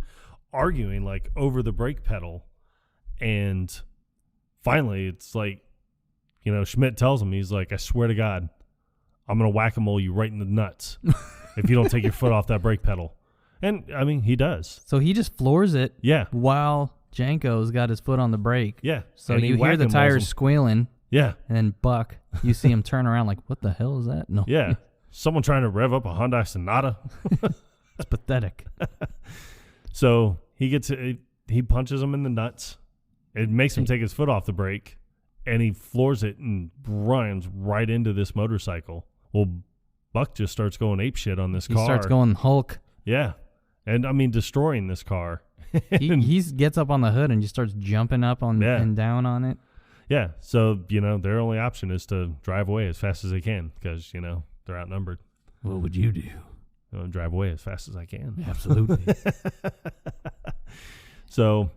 arguing, like, over the brake pedal. And finally, it's like, Schmidt tells him, he's like, I swear to God, I'm going to whack-a-mole you right in the nuts if you don't take your foot off that brake pedal. And, I mean, he does. So he just floors it Yeah. while Janko's got his foot on the brake. Yeah. So And you hear the tires squealing. Yeah. And then Buck, you see him turn around like, what the hell is that? No. Yeah. Someone trying to rev up a Hyundai Sonata. It's pathetic. So he punches him in the nuts. It makes him take his foot off the brake, and he floors it and runs right into this motorcycle. Well, Buck just starts going apeshit on this car. He starts going Hulk. Yeah. And, I mean, destroying this car. he gets up on the hood and just starts jumping up on and down on it. Yeah. So, their only option is to drive away as fast as they can because, they're outnumbered. What would you do? I'm going to drive away as fast as I can. Absolutely. So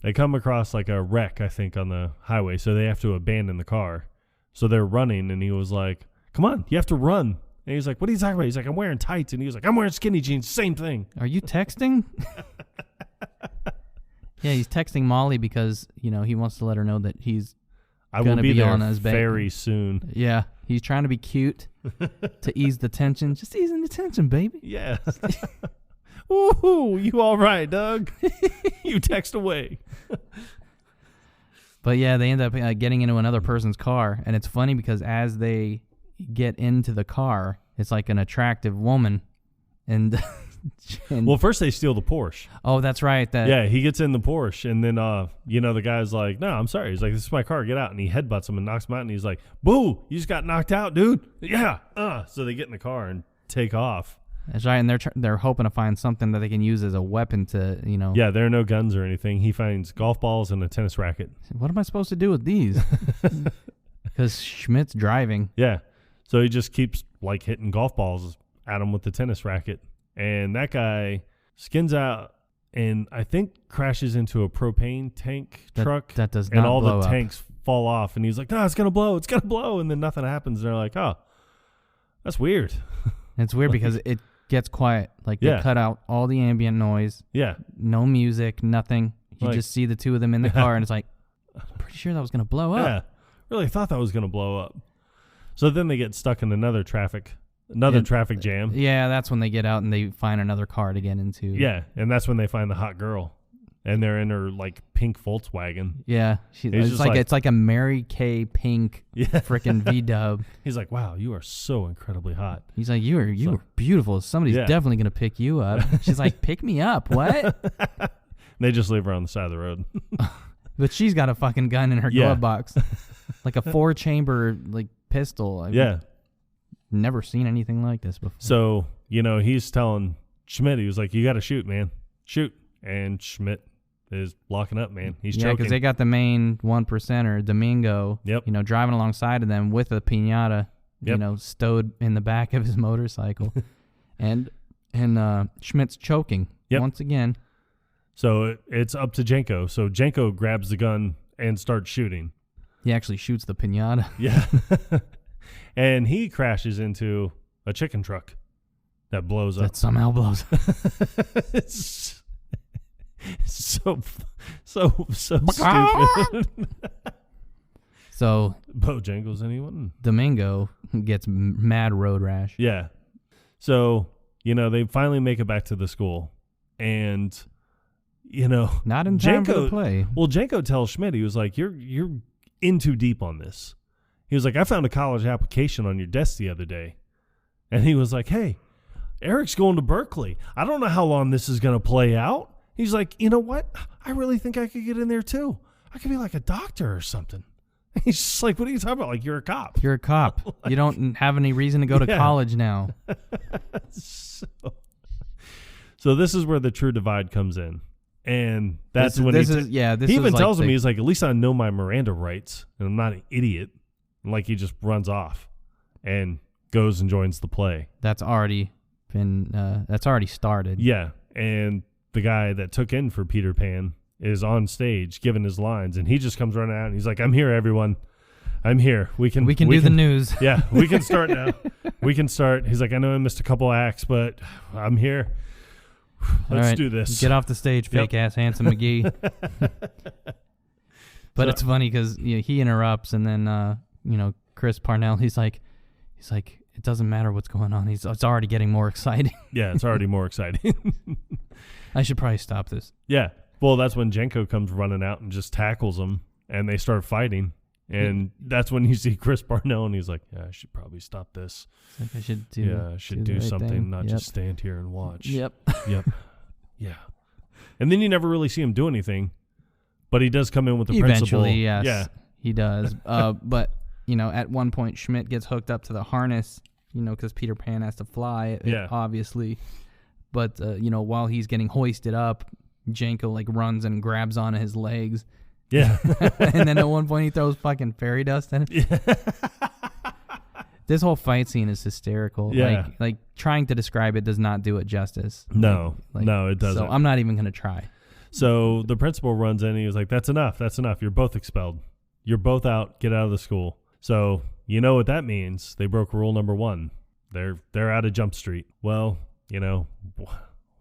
they come across like a wreck, I think, on the highway. So they have to abandon the car. So they're running, and he was like, come on, you have to run. And he's like, what are you talking about? He's like, I'm wearing tights. And he was like, I'm wearing skinny jeans. Same thing. Are you texting? Yeah, he's texting Molly because, he wants to let her know that he's I will be there on his very soon. Yeah, he's trying to be cute to ease the tension. Just easing the tension, baby. Yeah. Ooh, you all right, Doug? You text away. But yeah, they end up getting into another person's car, and it's funny because as they get into the car, it's like an attractive woman, and well, first they steal the Porsche. Oh, that's right. Yeah, he gets in the Porsche, and then the guy's like, "No, I'm sorry." He's like, "This is my car. Get out!" And he headbutts him and knocks him out. And he's like, "Boo! You just got knocked out, dude." Yeah. So they get in the car and take off. That's right, and they're hoping to find something that they can use as a weapon to, Yeah, there are no guns or anything. He finds golf balls and a tennis racket. What am I supposed to do with these? Because Schmidt's driving. Yeah, so he just keeps like hitting golf balls at him with the tennis racket, and that guy skins out and I think crashes into a propane tank truck. That does not and all blow the up. tanks fall off, and he's like, "No, it's gonna blow," and then nothing happens. And they're like, "Oh, that's weird." It's weird because it gets quiet. Like they cut out all the ambient noise. Yeah. No music, nothing. You just see the two of them in the car, and it's like, I'm pretty sure that was going to blow up. Yeah. Really thought that was going to blow up. So then they get stuck in another traffic jam. Yeah, that's when they get out and they find another car to get into. Yeah, and that's when they find the hot girl. And they're in her like pink Volkswagen. Yeah, it's like a Mary Kay pink freaking V-dub. He's like, "Wow, you are so incredibly hot." He's like, "You are beautiful. Somebody's definitely gonna pick you up." She's like, "Pick me up, what?" They just leave her on the side of the road. But she's got a fucking gun in her glove box, like a 4-chamber like pistol. I've never seen anything like this before. So he's telling Schmidt, he was like, "You got to shoot, man, shoot," and Schmidt is locking up, man. He's choking. Yeah, because they got the main 1%er, Domingo, driving alongside of them with a piñata, stowed in the back of his motorcycle. and Schmidt's choking once again. So it's up to Janko. So Janko grabs the gun and starts shooting. He actually shoots the piñata. Yeah. And he crashes into a chicken truck that blows up. That somehow blows up. It's so stupid. So Bojangles, anyone? Domingo gets mad road rash. Yeah. So they finally make it back to the school, and not in time for the play. Well, Janko tells Schmidt, he was like, "You're in too deep on this." He was like, "I found a college application on your desk the other day," and he was like, "Hey, Eric's going to Berkeley. I don't know how long this is going to play out." He's like, "You know what? I really think I could get in there too. I could be like a doctor or something." He's just like, "What are you talking about? Like, you're a cop." You're a cop. You don't have any reason to go to college now. So this is where the true divide comes in. And that's when he even tells him, he's like, "At least I know my Miranda rights and I'm not an idiot." And like he just runs off and goes and joins the play. That's already been, that's already started. Yeah. And the guy that took in for Peter Pan is on stage giving his lines, and he just comes running out and he's like, "I'm here, everyone. I'm here. We can do the news." Yeah, we can start now. We can start. He's like, "I know I missed a couple acts, but I'm here. Let's do this. Get off the stage, fake ass Handsome McGee." But it's funny because he interrupts, and then Chris Parnell, he's like, it doesn't matter what's going on. It's already getting more exciting. Yeah, it's already more exciting. I should probably stop this. Yeah. Well, that's when Jenko comes running out and just tackles him, and they start fighting. And that's when you see Chris Parnell, and he's like, "Yeah, I should probably stop this. It's like I should do do the right something, thing. not just stand here and watch." Yep. Yeah. And then you never really see him do anything, but he does come in with the principal. Eventually, yes. Yeah. He does. But, at one point, Schmidt gets hooked up to the harness, because Peter Pan has to fly, obviously. But, while he's getting hoisted up, Janko, runs and grabs onto his legs. Yeah. And then at one point, he throws fucking fairy dust at him. Yeah. This whole fight scene is hysterical. Yeah. Like trying to describe it does not do it justice. No, it doesn't. So I'm not even going to try. So the principal runs in and he was like, "That's enough. That's enough. You're both expelled. You're both out. Get out of the school." So you know what that means. They broke rule number 1. They're out of Jump Street. Well,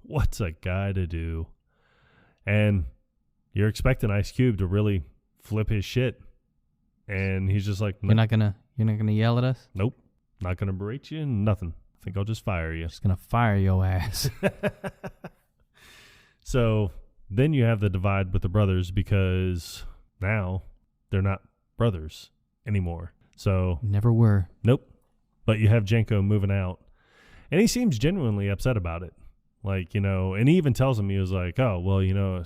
what's a guy to do? And you're expecting Ice Cube to really flip his shit. And he's just like, "You're not gonna yell at us?" "Nope. Not gonna berate you, nothing. I think I'll just fire you." Just gonna fire your ass. So then you have the divide with the brothers because now they're not brothers anymore. So never were. Nope. But you have Jenko moving out. And he seems genuinely upset about it. And he even tells him, he was like, "Oh, well,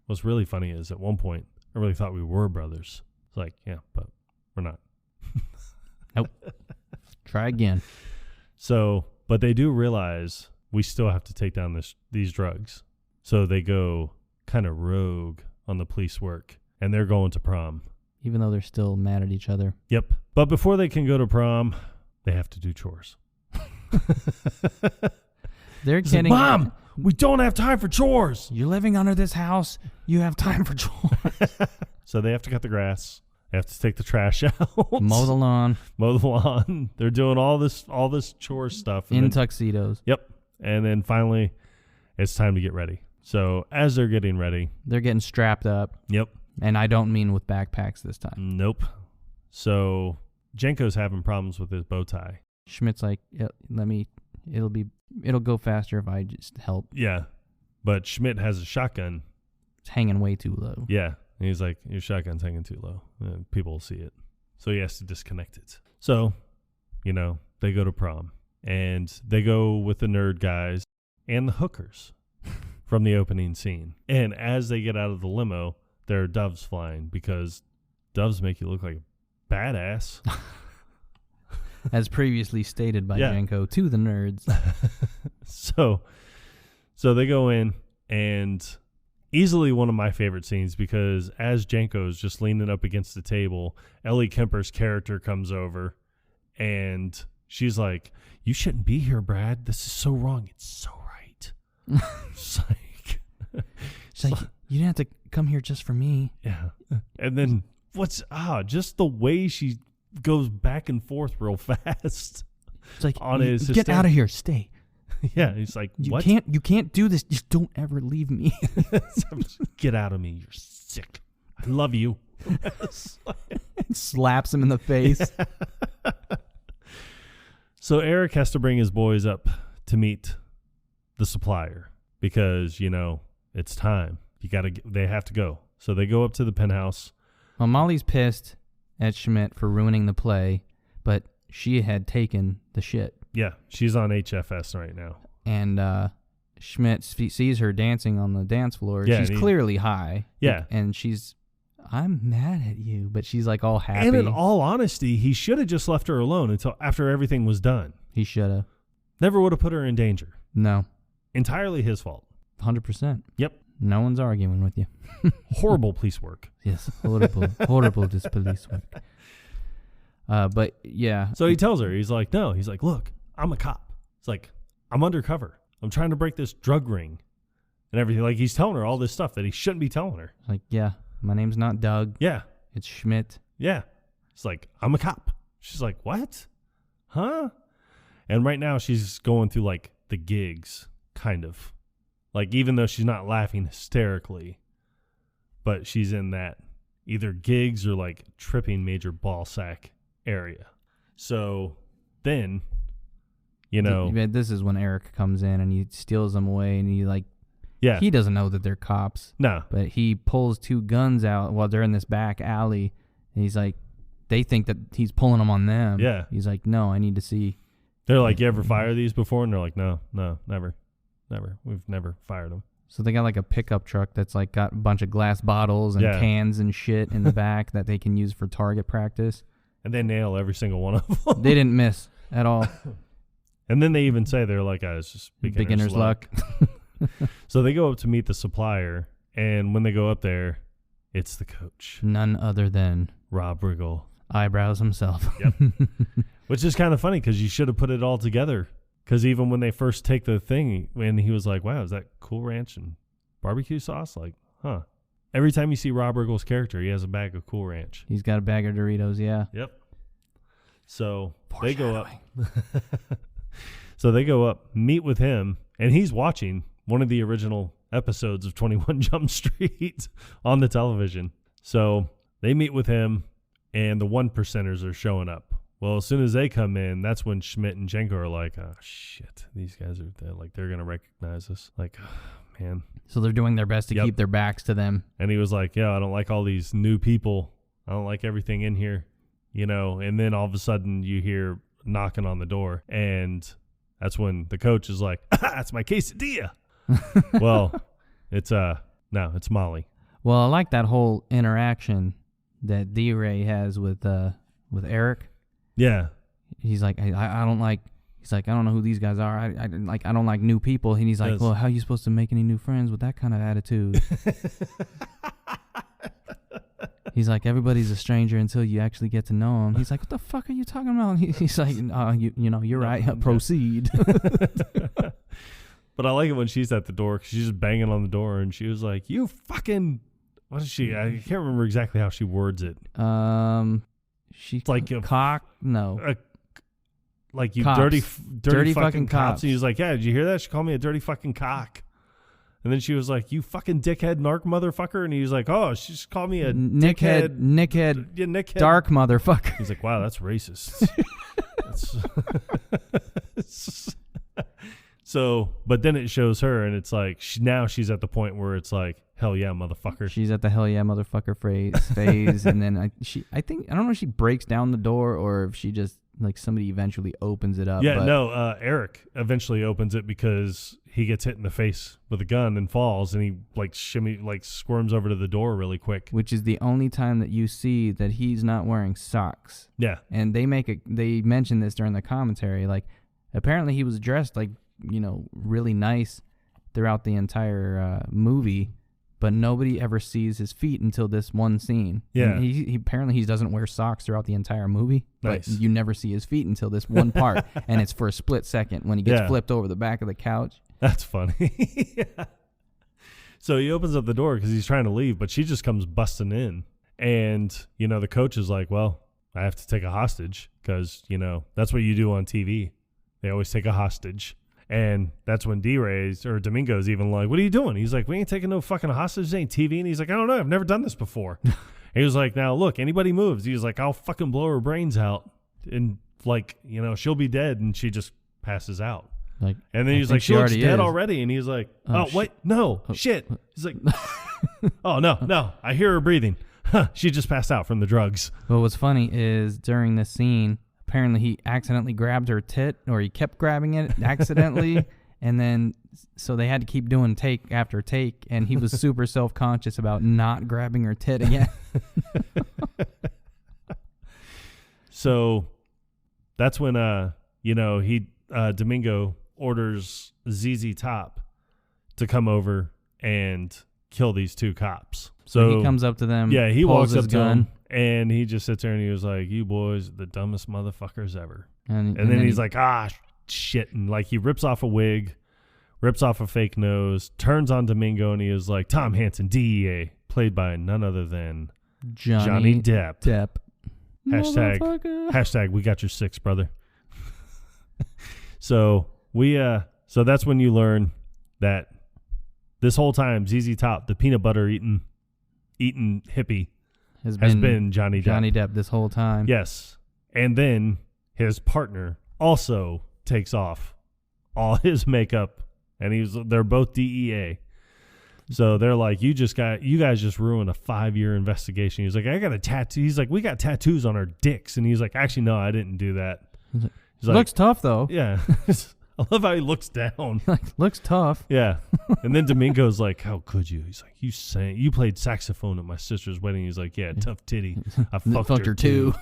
what's really funny is at one point I really thought we were brothers." It's like, yeah, but we're not. Nope. Try again. So, but they do realize we still have to take down these drugs. So they go kind of rogue on the police work, and they're going to prom. Even though they're still mad at each other. Yep. But before they can go to prom, they have to do chores. They're getting... "Mom, we don't have time for chores." "You're living under this house. You have time for chores." So they have to cut the grass. They have to take the trash out. Mow the lawn. They're doing all this chore stuff. In tuxedos. Yep. And then finally, it's time to get ready. So as they're getting ready. They're getting strapped up. Yep. And I don't mean with backpacks this time. Nope. So Jenko's having problems with his bow tie. Schmidt's like, it'll go faster if I just help. Yeah. But Schmidt has a shotgun. It's hanging way too low. Yeah. And he's like, "Your shotgun's hanging too low. People will see it." So he has to disconnect it. So, they go to prom. And they go with the nerd guys and the hookers from the opening scene. And as they get out of the limo, there are doves flying because doves make you look like a badass. As previously stated by Janko to the nerds. So they go in, and easily one of my favorite scenes because as Janko's just leaning up against the table, Ellie Kemper's character comes over, and she's like, "You shouldn't be here, Brad. This is so wrong. It's so right." It's like, "You didn't have to come here just for me." Yeah. And then just the way she goes back and forth real fast. It's like, "Get out of here. Stay." Yeah. He's like, "What? You can't do this. Just don't ever leave me." "Get out of me. You're sick. I love you." Slaps him in the face. So Eric has to bring his boys up to meet the supplier because, it's time. They have to go. So they go up to the penthouse. Well, Molly's pissed at Schmidt for ruining the play, but she had taken the shit. Yeah, she's on HFS right now. And Schmidt sees her dancing on the dance floor. Yeah, she's clearly high. Yeah. And "I'm mad at you," but she's all happy. And in all honesty, he should have just left her alone until after everything was done. He should have. Never would have put her in danger. No. Entirely his fault. 100%. Yep. No one's arguing with you. Horrible police work. Yes, horrible this police work. But yeah. So he tells her, he's like, "No." He's like, "Look, I'm a cop." It's like, "I'm undercover. I'm trying to break this drug ring." and everything. Like, he's telling her all this stuff that he shouldn't be telling her. Like, yeah, my name's not Doug. Yeah. It's Schmidt. Yeah. It's like, I'm a cop. She's like, what? Huh? And right now she's going through, like, the gigs, kind of. Like, even though she's not laughing hysterically, but she's in that either gigs or, like, tripping major ball sack area. So then, you know. This is when Eric comes in and he steals them away and he, like, yeah. He doesn't know that they're cops. No. But he pulls 2 guns out while they're in this back alley. And he's like, they think that he's pulling them on them. Yeah. He's like, no, I need to see. They're like, you ever fire these before? And they're like, no, never. We've never fired them. So they got like a pickup truck that's like got a bunch of glass bottles and cans and shit in the back that they can use for target practice. And they nail every single one of them. They didn't miss at all. And then they even say, they're like, it's just beginner's luck. So they go up to meet the supplier, and when they go up there, it's the coach. None other than Rob Riggle. Eyebrows himself. Yep. Which is kind of funny because you should have put it all together. Because even when they first take the thing, when he was like, wow, is that Cool Ranch and barbecue sauce? Like, huh. Every time you see Rob Riggle's character, he has a bag of Cool Ranch. He's got a bag of Doritos, yeah. Yep. So they go up. So they go up, meet with him, and he's watching one of the original episodes of 21 Jump Street on the television. So they meet with him, and the 1%ers are showing up. Well, as soon as they come in, that's when Schmidt and Jenko are like, oh, shit, these guys are there. Like, they're going to recognize us. Like, oh, man. So they're doing their best to keep their backs to them. And he was like, yeah, I don't like all these new people. I don't like everything in here, you know. And then all of a sudden you hear knocking on the door, and that's when the coach is like, that's my quesadilla. Well, it's it's Molly. Well, I like that whole interaction that D-Ray has with Eric. Yeah. He's like, I don't like. He's like, I don't know who these guys are. I don't like new people. And he's like, well, how are you supposed to make any new friends with that kind of attitude? He's like, everybody's a stranger until you actually get to know him. He's like, what the fuck are you talking about? He's like, you're right. Proceed. But I like it when she's at the door because she's just banging on the door, and she was like, you fucking, what is she? I can't remember exactly how she words it. She's like cock. No. Like you cops. dirty fucking cops. And he was like, yeah, did you hear that? She called me a dirty fucking cock. And then she was like, you fucking dickhead narc motherfucker. And he was like, oh, she just called me a nickhead, dark motherfucker. He's like, wow, that's racist. So, but then it shows her, and it's like, now she's at the point where it's like, hell yeah, motherfucker. She's at the hell yeah, motherfucker phase. And then I don't know if she breaks down the door or if she just, like, somebody eventually opens it up. Yeah, no, Eric eventually opens it because he gets hit in the face with a gun and falls, and he squirms over to the door really quick. Which is the only time that you see that he's not wearing socks. Yeah. And they mention this during the commentary. Like, apparently he was dressed like, really nice throughout the entire movie, but nobody ever sees his feet until this one scene. Yeah. And he apparently he doesn't wear socks throughout the entire movie. Nice. But you never see his feet until this one part, and it's for a split second when he gets flipped over the back of the couch. That's funny. Yeah. So he opens up the door because he's trying to leave, but she just comes busting in. And, the coach is like, well, I have to take a hostage because, that's what you do on TV. They always take a hostage. And that's when D-Ray's or Domingo's even like, what are you doing? He's like, we ain't taking no fucking hostage. This ain't TV. And he's like, I don't know. I've never done this before. He was like, now look, anybody moves. He was like, I'll fucking blow her brains out. And she'll be dead. And she just passes out. And then he's like, she looks dead already. And he's like, wait, no, shit. He's like, oh, no. I hear her breathing. She just passed out from the drugs. Well, what's funny is during this scene, apparently he accidentally grabbed her tit, or he kept grabbing it accidentally, and then so they had to keep doing take after take, and he was super self-conscious about not grabbing her tit again. So that's when Domingo orders ZZ Top to come over and kill these 2 cops. So he comes up to them. Yeah, he walks up to them. And he just sits there and he was like, you boys are the dumbest motherfuckers ever. And then he's like, shit. And he rips off a wig, rips off a fake nose, turns on Domingo, and he is like, Tom Hansen, DEA, played by none other than Johnny Depp. Hashtag we got your six, brother. So so that's when you learn that this whole time ZZ Top, the peanut butter eating hippie, has been Johnny Depp. Johnny Depp this whole time. Yes. And then his partner also takes off all his makeup, and they're both DEA. So they're like, you guys just ruined a 5-year investigation. He's like, I got a tattoo. He's like, we got tattoos on our dicks. And he's like, actually, no, I didn't do that. He's like, looks tough, though. Yeah. I love how he looks down. Like, looks tough. Yeah. And then Domingo's like, how could you? He's like, you played saxophone at my sister's wedding. He's like, yeah, tough titty. I fucked her too.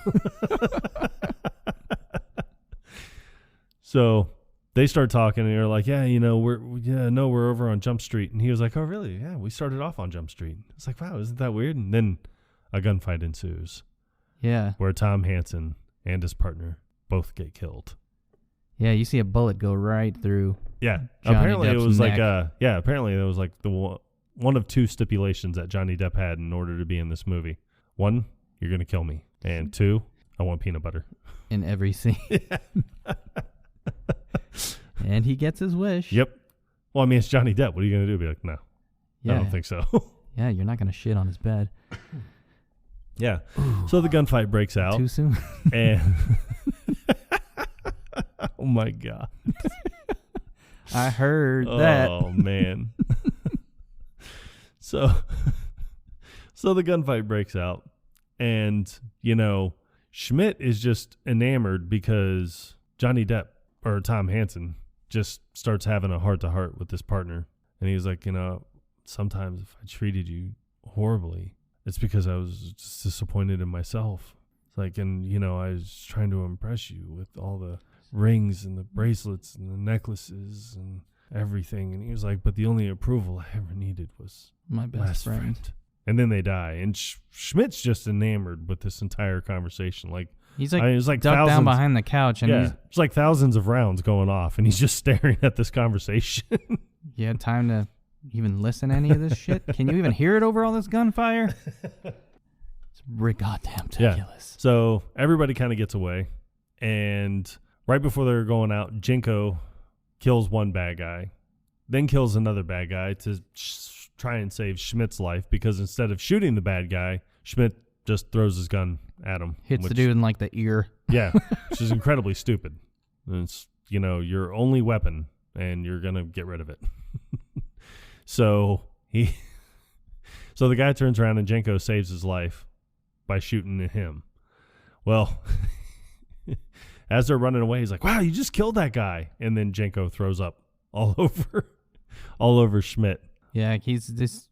So they start talking, and they're like, yeah, we're over on Jump Street. And he was like, oh, really? Yeah, we started off on Jump Street. It's like, wow, isn't that weird? And then a gunfight ensues. Yeah. Where Tom Hansen and his partner both get killed. Yeah, you see a bullet go right through. Yeah. Johnny Apparently Depp's it was neck. apparently it was like the one of two stipulations that Johnny Depp had in order to be in this movie. 1, you're going to kill me. And 2, I want peanut butter. In every scene. And he gets his wish. Yep. Well, I mean, it's Johnny Depp. What are you going to do? Be like, no, Yeah. I don't think so. Yeah, you're not going to shit on his bed. Yeah. So the gunfight breaks out. Too soon. And oh, my God. I heard that. Oh, man. So the gunfight breaks out. And, Schmidt is just enamored because Johnny Depp, or Tom Hansen, just starts having a heart-to-heart with his partner. And he's like, sometimes if I treated you horribly, it's because I was just disappointed in myself. It's like, and, I was trying to impress you with all the rings and the bracelets and the necklaces and everything. And he was like, but the only approval I ever needed was My best friend. And then they die. And Schmidt's just enamored with this entire conversation. Like, He's like, it's like ducked down behind the couch. And it's like thousands of rounds going off, and he's just staring at this conversation. you had time to even listen to any of this shit? Can you even hear it over all this gunfire? It's goddamn ridiculous. Yeah. So everybody kind of gets away, and right before they're going out, Jenko kills one bad guy, then kills another bad guy to try and save Schmidt's life, because instead of shooting the bad guy, Schmidt just throws his gun at him. Hits the dude in like the ear. Yeah, which is incredibly stupid. And it's, your only weapon, and you're going to get rid of it. So the guy turns around, and Jenko saves his life by shooting at him. Well, as they're running away, he's like, wow, you just killed that guy. And then Jenko throws up all over Schmidt. Yeah, he's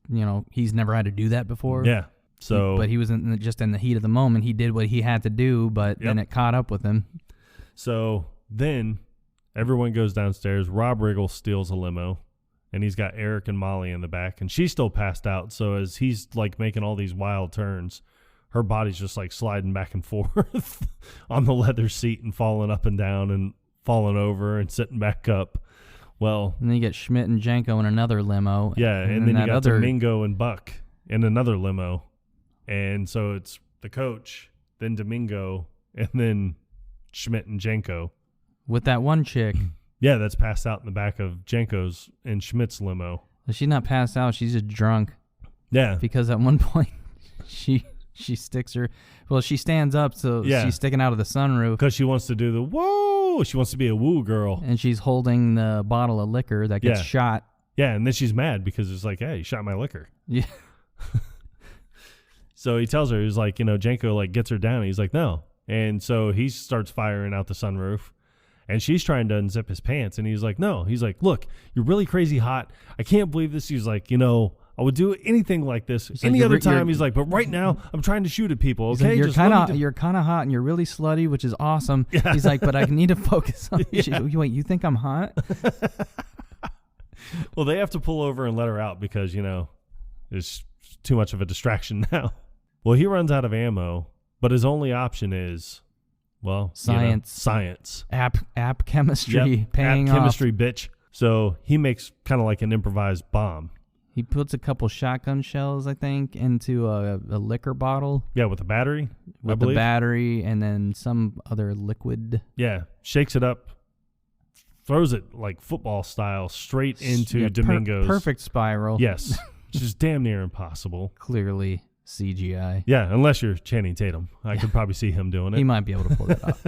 never had to do that before. Yeah. So, but he was just in the heat of the moment. He did what he had to do, but then it caught up with him. So then everyone goes downstairs. Rob Riggle steals a limo, and he's got Eric and Molly in the back, and she's still passed out. So as he's like making all these wild turns, her body's just like sliding back and forth on the leather seat and falling up and down and falling over and sitting back up. Well, and then you get Schmidt and Jenko in another limo. Yeah, and then you got Domingo and Buck in another limo. And so it's the coach, then Domingo, and then Schmidt and Jenko. With that one chick. Yeah, that's passed out in the back of Jenko's and Schmidt's limo. She's not passed out. She's just drunk. Yeah. Because at one point, she sticks her... Well, she stands up, so she's sticking out of the sunroof. Because she wants to do the whoa. She wants to be a woo girl. And she's holding the bottle of liquor that gets shot. Yeah, and then she's mad because it's like, hey, you shot my liquor. Yeah. So he tells her, he's like, Jenko like gets her down. And he's like, no. And so he starts firing out the sunroof, and she's trying to unzip his pants. And he's like, no. He's like, look, you're really crazy hot. I can't believe this. He's like, I would do anything like this any other time. He's like, but right now I'm trying to shoot at people. Okay, like, you're kind of hot and you're really slutty, which is awesome. Yeah. He's like, but I need to focus on you. Wait, you think I'm hot? Well, they have to pull over and let her out because it's too much of a distraction now. Well, he runs out of ammo, but his only option is, science. Science. App chemistry yep. paying app off. chemistry, bitch. So he makes kind of like an improvised bomb. He puts a couple shotgun shells, I think, into a liquor bottle. Yeah, with a battery. With the battery and then some other liquid. Yeah, shakes it up, throws it like football style straight into Domingo's. Perfect spiral. Yes, which is damn near impossible. Clearly CGI. Yeah, unless you're Channing Tatum. I could probably see him doing it. He might be able to pull that off.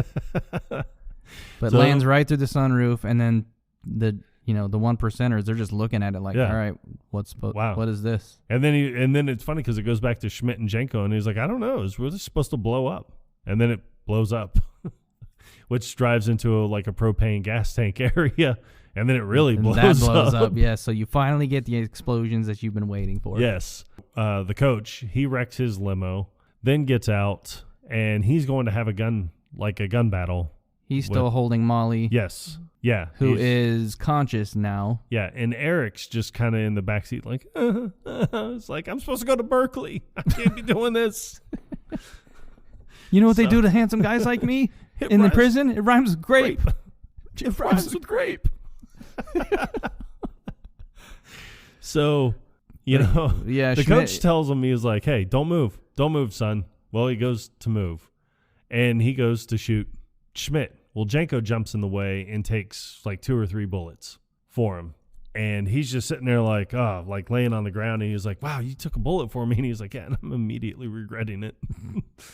But lands right through the sunroof, and then the 1%ers, they're just looking at it like, all right, what is this? And then it's funny because it goes back to Schmidt and Jenko, and he's like, I don't know, was this supposed to blow up? And then it blows up, which drives into a propane gas tank area, and then it really blows up. Yeah, so you finally get the explosions that you've been waiting for. Yes. The coach, he wrecks his limo, then gets out, and he's going to have a gun battle. He's still holding Molly. Yes. Yeah. Who is conscious now. Yeah. And Eric's just kind of in the backseat like, it's like, I'm supposed to go to Berkeley. I can't be doing this. You know what they do to handsome guys like me in the prison? It rhymes with grape. It rhymes with grape. So, the coach tells him, he was like, hey, don't move. Don't move, son. Well, he goes to move. And he goes to shoot Schmidt. Well, Jenko jumps in the way and takes 2 or 3 bullets for him. And he's just sitting there laying on the ground. And he's like, wow, you took a bullet for me. And he's like, yeah, and I'm immediately regretting it.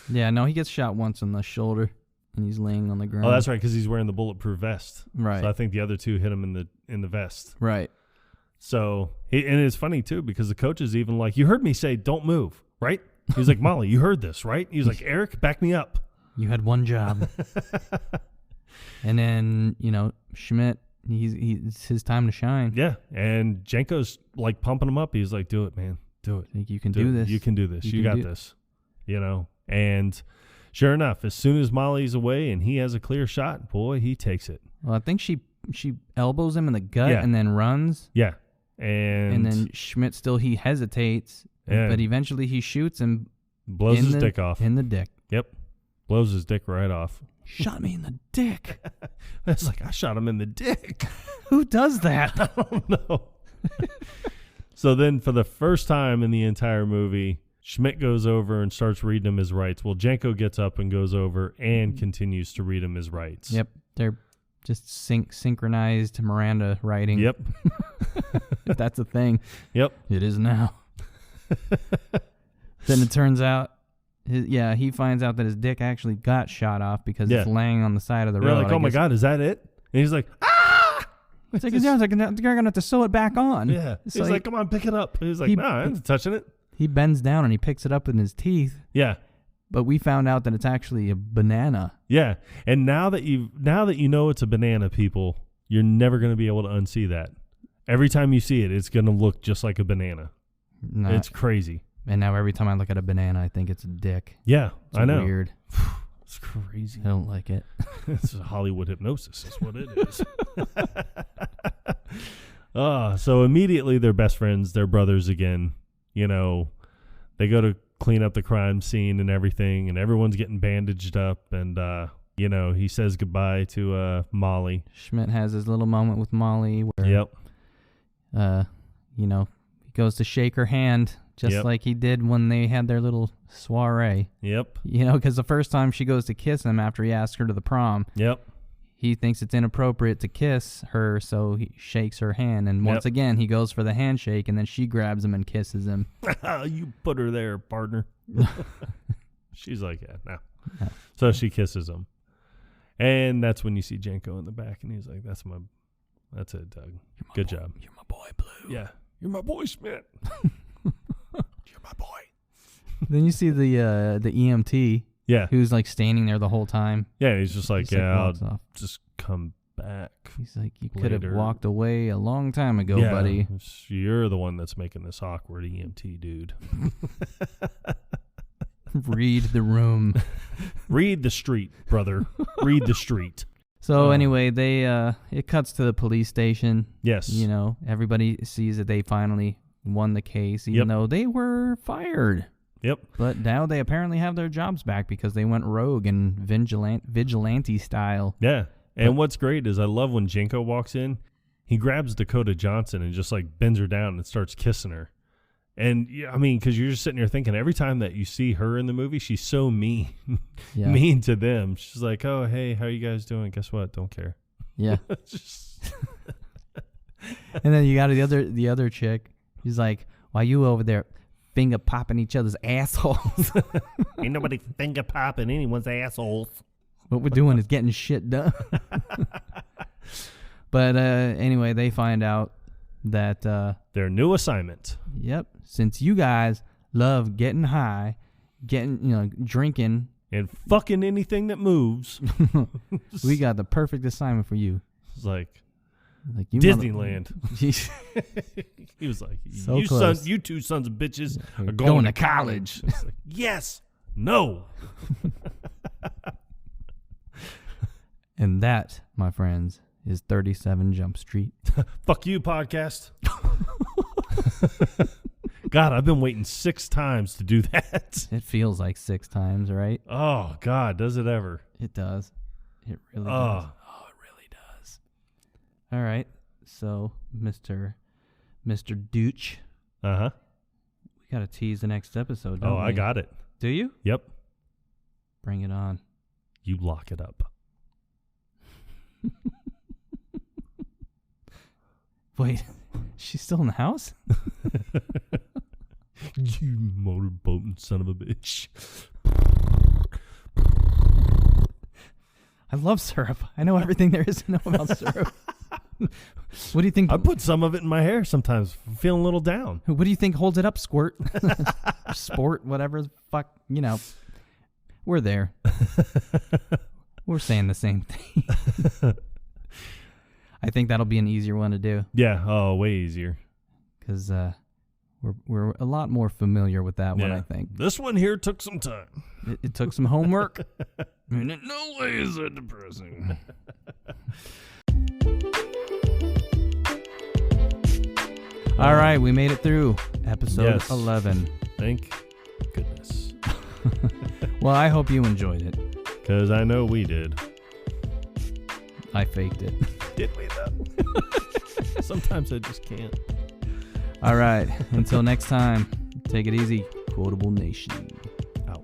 Yeah, no, he gets shot once in the shoulder and he's laying on the ground. Oh, that's right, because he's wearing the bulletproof vest. Right. So I think the other 2 hit him in the vest. Right. So, and it's funny, too, because the coach is even like, you heard me say don't move, right? He's like, Molly, you heard this, right? He's like, Eric, back me up. You had one job. And then, Schmidt, it's his time to shine. Yeah. And Jenko's pumping him up. He's like, do it, man. Do it. Think you can do this. You can do this. You got this. And sure enough, as soon as Molly's away and he has a clear shot, boy, he takes it. Well, I think she elbows him in the gut and then runs. Yeah. And then Schmidt he hesitates, but eventually he shoots and blows his dick off. In the dick. Yep. Blows his dick right off. Shot me in the dick. It's like, I shot him in the dick. Who does that? I don't know. So then for the first time in the entire movie, Schmidt goes over and starts reading him his rights. Well, Jenko gets up and goes over and continues to read him his rights. Yep. They're just synchronized Miranda writing. Yep. If that's a thing. Yep. It is now. Then it turns out, he finds out that his dick actually got shot off because it's laying on the side of the road. They're like, oh my God, is that it? And he's like, ah! It's like, they're going to have to sew it back on. Yeah. He's like, come on, pick it up. He's like, no, I'm touching it. He bends down and he picks it up in his teeth. Yeah. But we found out that it's actually a banana. Yeah. And now that you know it's a banana, people, you're never going to be able to unsee that. Every time you see it, it's going to look just like a banana. It's crazy. And now every time I look at a banana, I think it's a dick. Yeah, I know. Weird. It's crazy. I don't like it. It's Hollywood hypnosis is what it is. So immediately they're best friends. They're brothers again. They go to clean up the crime scene and everything, and everyone's getting bandaged up. And, he says goodbye to Molly. Schmidt has his little moment with Molly where, he goes to shake her hand. Just like he did when they had their little soiree. Yep. Because the first time she goes to kiss him after he asks her to the prom. Yep. He thinks it's inappropriate to kiss her, so he shakes her hand. And once again, he goes for the handshake, and then she grabs him and kisses him. You put her there, partner. She's like, yeah, no. So she kisses him. And that's when you see Jenko in the back, and he's like, that's it, Doug. Good job. You're my boy, Blue. Yeah. You're my boy, Schmidt. You're my boy. Then you see the EMT. Yeah. Who's standing there the whole time. Yeah, he's just like, I'll just come back. He's like, you could have walked away a long time ago, buddy. You're the one that's making this awkward, EMT dude. Read the room. Read the street, brother. Read the street. So anyway, it cuts to the police station. Yes. Everybody sees that they finally won the case, even though they were fired. Yep. But now they apparently have their jobs back because they went rogue and vigilante style. Yeah. And what's great is I love when Jenko walks in he grabs Dakota Johnson and just like bends her down and starts kissing her. And yeah, I mean, because you're just sitting there thinking every time that you see her in the movie, she's so mean, mean to them. She's like, "Oh, hey, how you guys doing? Guess what? Don't care." Yeah. And then you got the other chick. She's like, "Why you over there finger popping each other's assholes?" Ain't nobody finger popping anyone's assholes. What we're doing is getting shit done. But anyway, they find out that their new assignment. Yep. Since you guys love getting high, drinking and fucking anything that moves, we got the perfect assignment for you. It's like you Disneyland. He was like, so close. You two sons of bitches are are going to college. It's like, yes, no. And that, my friends, is 37 Jump Street. Fuck you, podcast. God, I've been waiting 6 times to do that. It feels like 6 times, right? Oh, God, does it ever? It does. It really does. Oh, it really does. All right. So, Mr. Dooch. Uh-huh. We got to tease the next episode, don't we? I got it. Do you? Yep. Bring it on. You lock it up. Wait, she's still in the house? You motorboating son of a bitch. I love syrup. I know everything there is to know about syrup. What do you think? I put some of it in my hair sometimes. I'm feeling a little down. What do you think holds it up? Squirt? Sport? Whatever the fuck, We're there. We're saying the same thing. I think that'll be an easier one to do. Yeah. Oh, way easier. Because we're a lot more familiar with that one, I think. This one here took some time. It took some homework. And in no way is that depressing. All right, we made it through episode 11. Thank goodness. Well, I hope you enjoyed it. Because I know we did. I faked it. Did we, though? Sometimes I just can't. All right. Until next time, take it easy. Quotable Nation. Out.